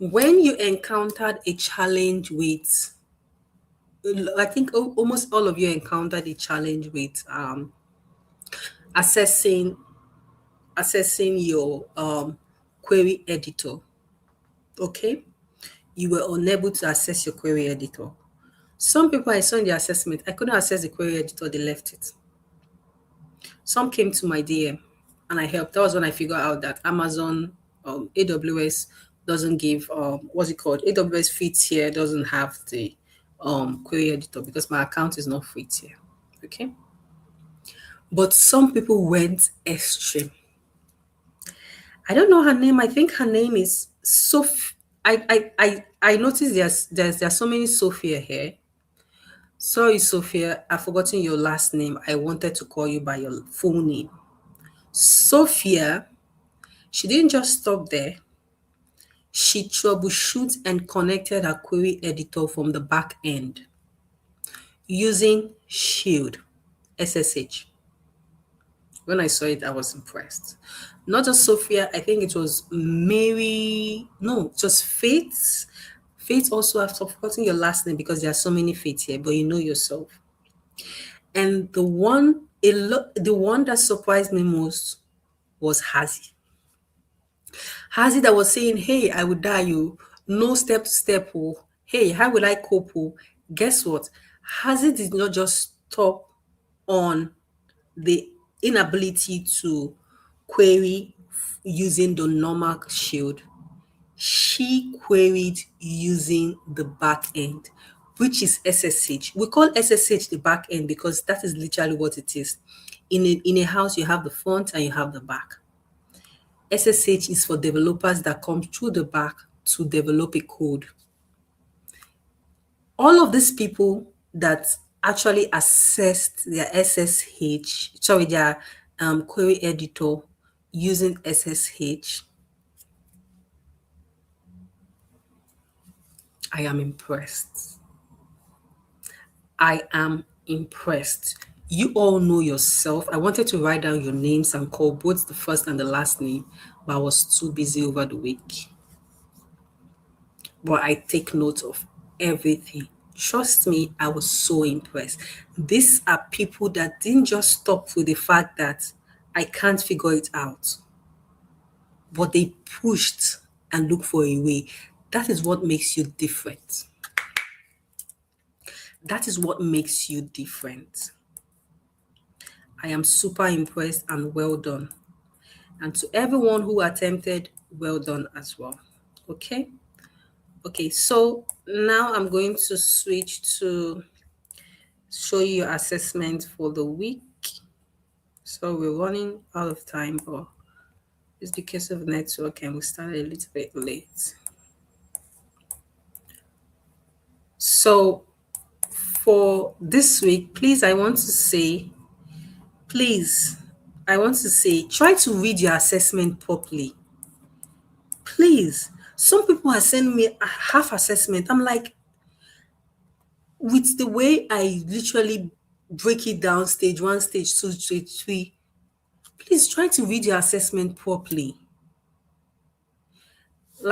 When you encountered a challenge with, I think almost all of you encountered a challenge with assessing your query editor. Okay, you were unable to access your query editor. Some people I saw in the assessment, I couldn't access the query editor, they left it. Some came to my DM and I helped. That was when I figured out that Amazon, AWS doesn't give, what's it called? AWS Free Tier doesn't have the query editor because my account is not free tier. Okay. But some people went extreme. I don't know her name. I think her name is Sophie. I noticed there's so many Sophia here. Sorry, Sophia, I've forgotten your last name. I wanted to call you by your full name. Sophia, she didn't just stop there. She troubleshoot and connected her query editor from the back end using Shield, SSH. When I saw it, I was impressed. Not just Sophia, I think it was Mary. No, just Faith. Faith also, I've forgotten your last name because there are so many Faith here, but you know yourself. And the one that surprised me most was Hazi. Hazi that was saying, "Hey, I will die you. No step to step. Oh. Hey, how will I cope? Oh?" Guess what? Hazi did not just stop on the inability to query using the normal shield. She queried using the back end, which is SSH. We call SSH the back end because that is literally what it is. In a house, you have the front and you have the back. SSH is for developers that come through the back to develop a code. All of these people that actually accessed their SSH, sorry, their query editor using SSH, I am impressed. I am impressed. You all know yourself. I wanted to write down your names and call both the first and the last name, but I was too busy over the week. But I take note of everything. Trust me, I was so impressed. These are people that didn't just stop with the fact that I can't figure it out, but they pushed and looked for a way. That is what makes you different. That is what makes you different. I am super impressed and well done. And to everyone who attempted, well done as well. Okay? Okay, so now I'm going to switch to show you your assessment for the week. So we're running out of time, but it's because of network and we started a little bit late. So for this week, please, I want to say, try to read your assessment properly. Please. Some people are sending me a half assessment. I'm like, with the way I literally break it down, stage one, stage two, stage three, please try to read your assessment properly.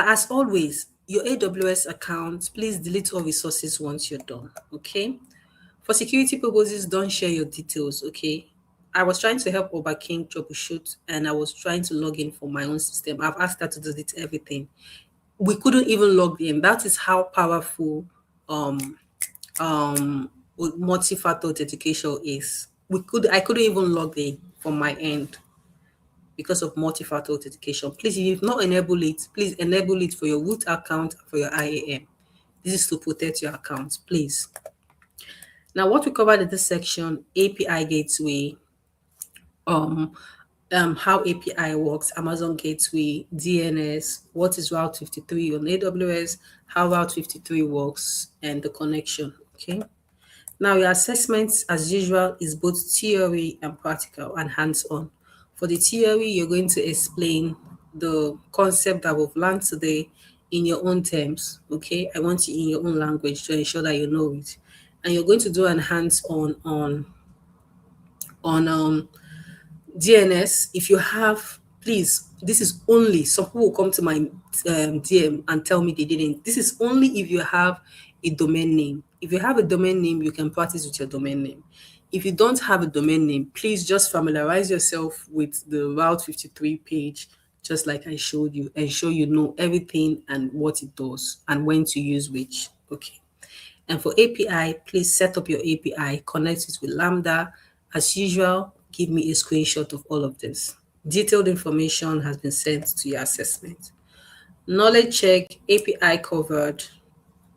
As always, your AWS account, please delete all resources once you're done. Okay. For security purposes, don't share your details. Okay. I was trying to help Oba King troubleshoot and I was trying to log in for my own system. I've asked her to delete everything. We couldn't even log in. That is how powerful um multi-factor authentication is. I couldn't even log in from my end because of multi-factor authentication. Please, if you've not enabled it, please enable it for your root account and for your IAM. This is to protect your account, please. Now, what we covered in this section, API gateway, um, how API works, Amazon gateway, DNS, what is Route 53 on AWS, how Route 53 works, and the connection. Okay. Now, your assessments, as usual, is both theory and practical and hands-on. For the theory, you're going to explain the concept that we've learned today in your own terms. Okay, I want you in your own language to ensure that you know it. And you're going to do an hands-on on DNS. If you have, please, this is only some people will come to my DM and tell me they didn't. This is only if you have a domain name. If you have a domain name, you can practice with your domain name. If you don't have a domain name, please just familiarize yourself with the Route 53 page, just like I showed you, ensure you know everything and what it does and when to use which. Okay. And for API, please set up your API, connect it with Lambda. As usual, give me a screenshot of all of this. Detailed information has been sent to your assessment. Knowledge check, API covered,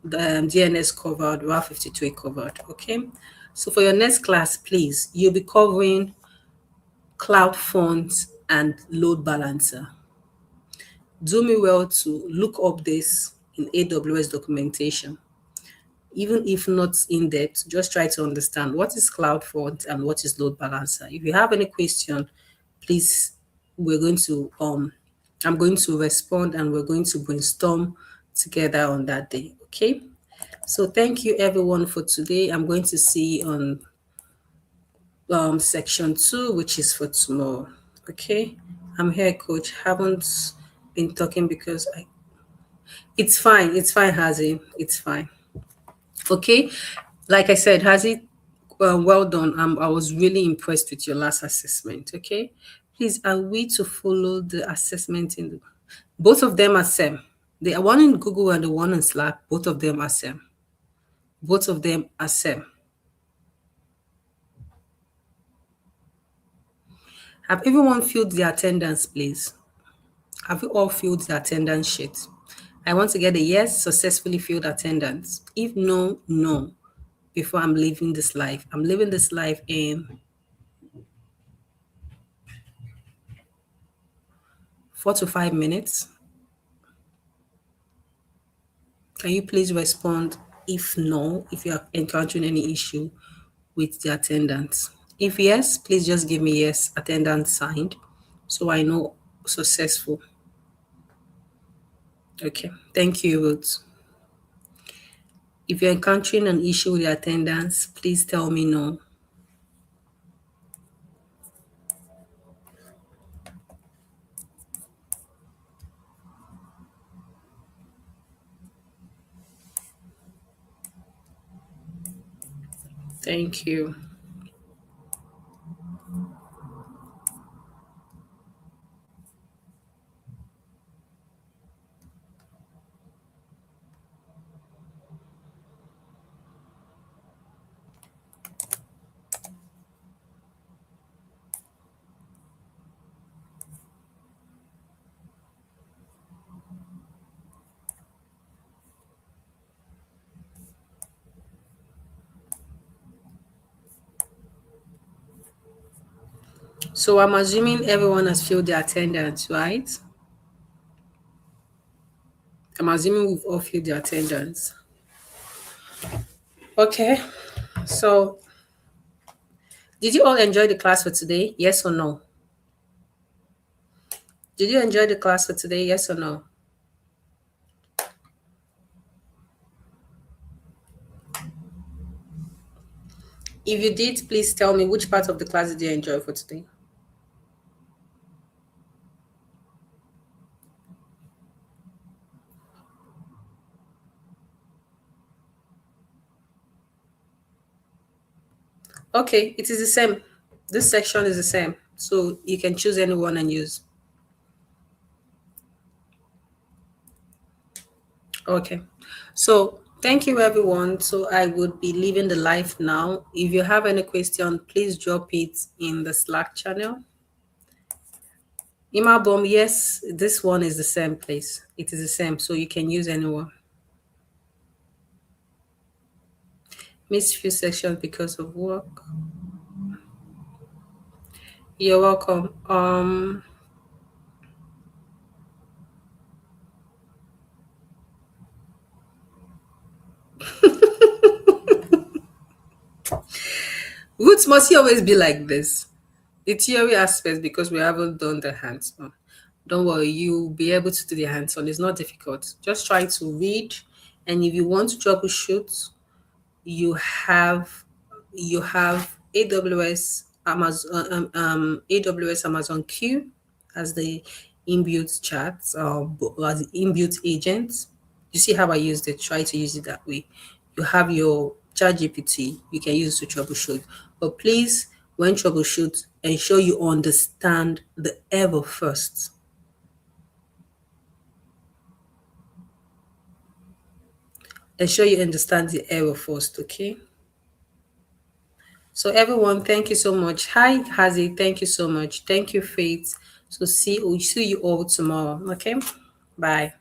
the DNS covered, Route 53 covered. Okay. So for your next class, please, you'll be covering Cloud Fonts and Load Balancer. Do me well to look up this in AWS documentation. Even if not in depth, just try to understand what is Cloud Font and what is Load Balancer. If you have any question, please, I'm going to respond and we're going to brainstorm together on that day. Okay. So thank you everyone for today. I'm going to see you on section 2, which is for tomorrow. Okay, I'm here, coach. Haven't been talking because I. It's fine. It's fine, Hazi. It's fine. Okay, like I said, Hazi, well done. I was really impressed with your last assessment. Okay, please, are we to follow the assessment in the, both of them are same. The one in Google and the one in Slack, both of them are same. Both of them are same. Have everyone filled the attendance, please? Have you all filled the attendance sheet? I want to get a yes, successfully filled attendance. If no, no. Before I'm leaving this life. I'm leaving this life in 4 to 5 minutes. Can you please respond if no, if you are encountering any issue with the attendance? If yes, please just give me yes, attendance signed, so I know successful. Okay, thank you, Ruth. If you're encountering an issue with the attendance, please tell me no. Thank you. So I'm assuming everyone has filled the attendance, right? I'm assuming we've all filled the attendance. Okay. So did you all enjoy the class for today? Yes or no? Did you enjoy the class for today? Yes or no? If you did, please tell me which part of the class did you enjoy for today? Okay, it is the same. This section is the same. So you can choose any one and use. Okay. So thank you everyone. So I would be leaving the live now. If you have any question, please drop it in the Slack channel. Imabom, yes, this one is the same place. It is the same, so you can use anyone. Missed few sections because of work. You're welcome. Roots must he always be like this? The theory aspects, because we haven't done the hands-on. Don't worry, you'll be able to do the hands-on. It's not difficult. Just try to read, and if you want to troubleshoot, you have AWS Amazon Q as the inbuilt chats as the inbuilt agent. You see how I used it? Try to use it that way. You have your chat GPT, you can use it to troubleshoot. But please, when troubleshoot, ensure you understand the error first. Ensure you understand the error first, okay? So everyone, thank you so much. Hi, Hazi, thank you so much. Thank you, Faith. So see you all tomorrow. Okay, bye.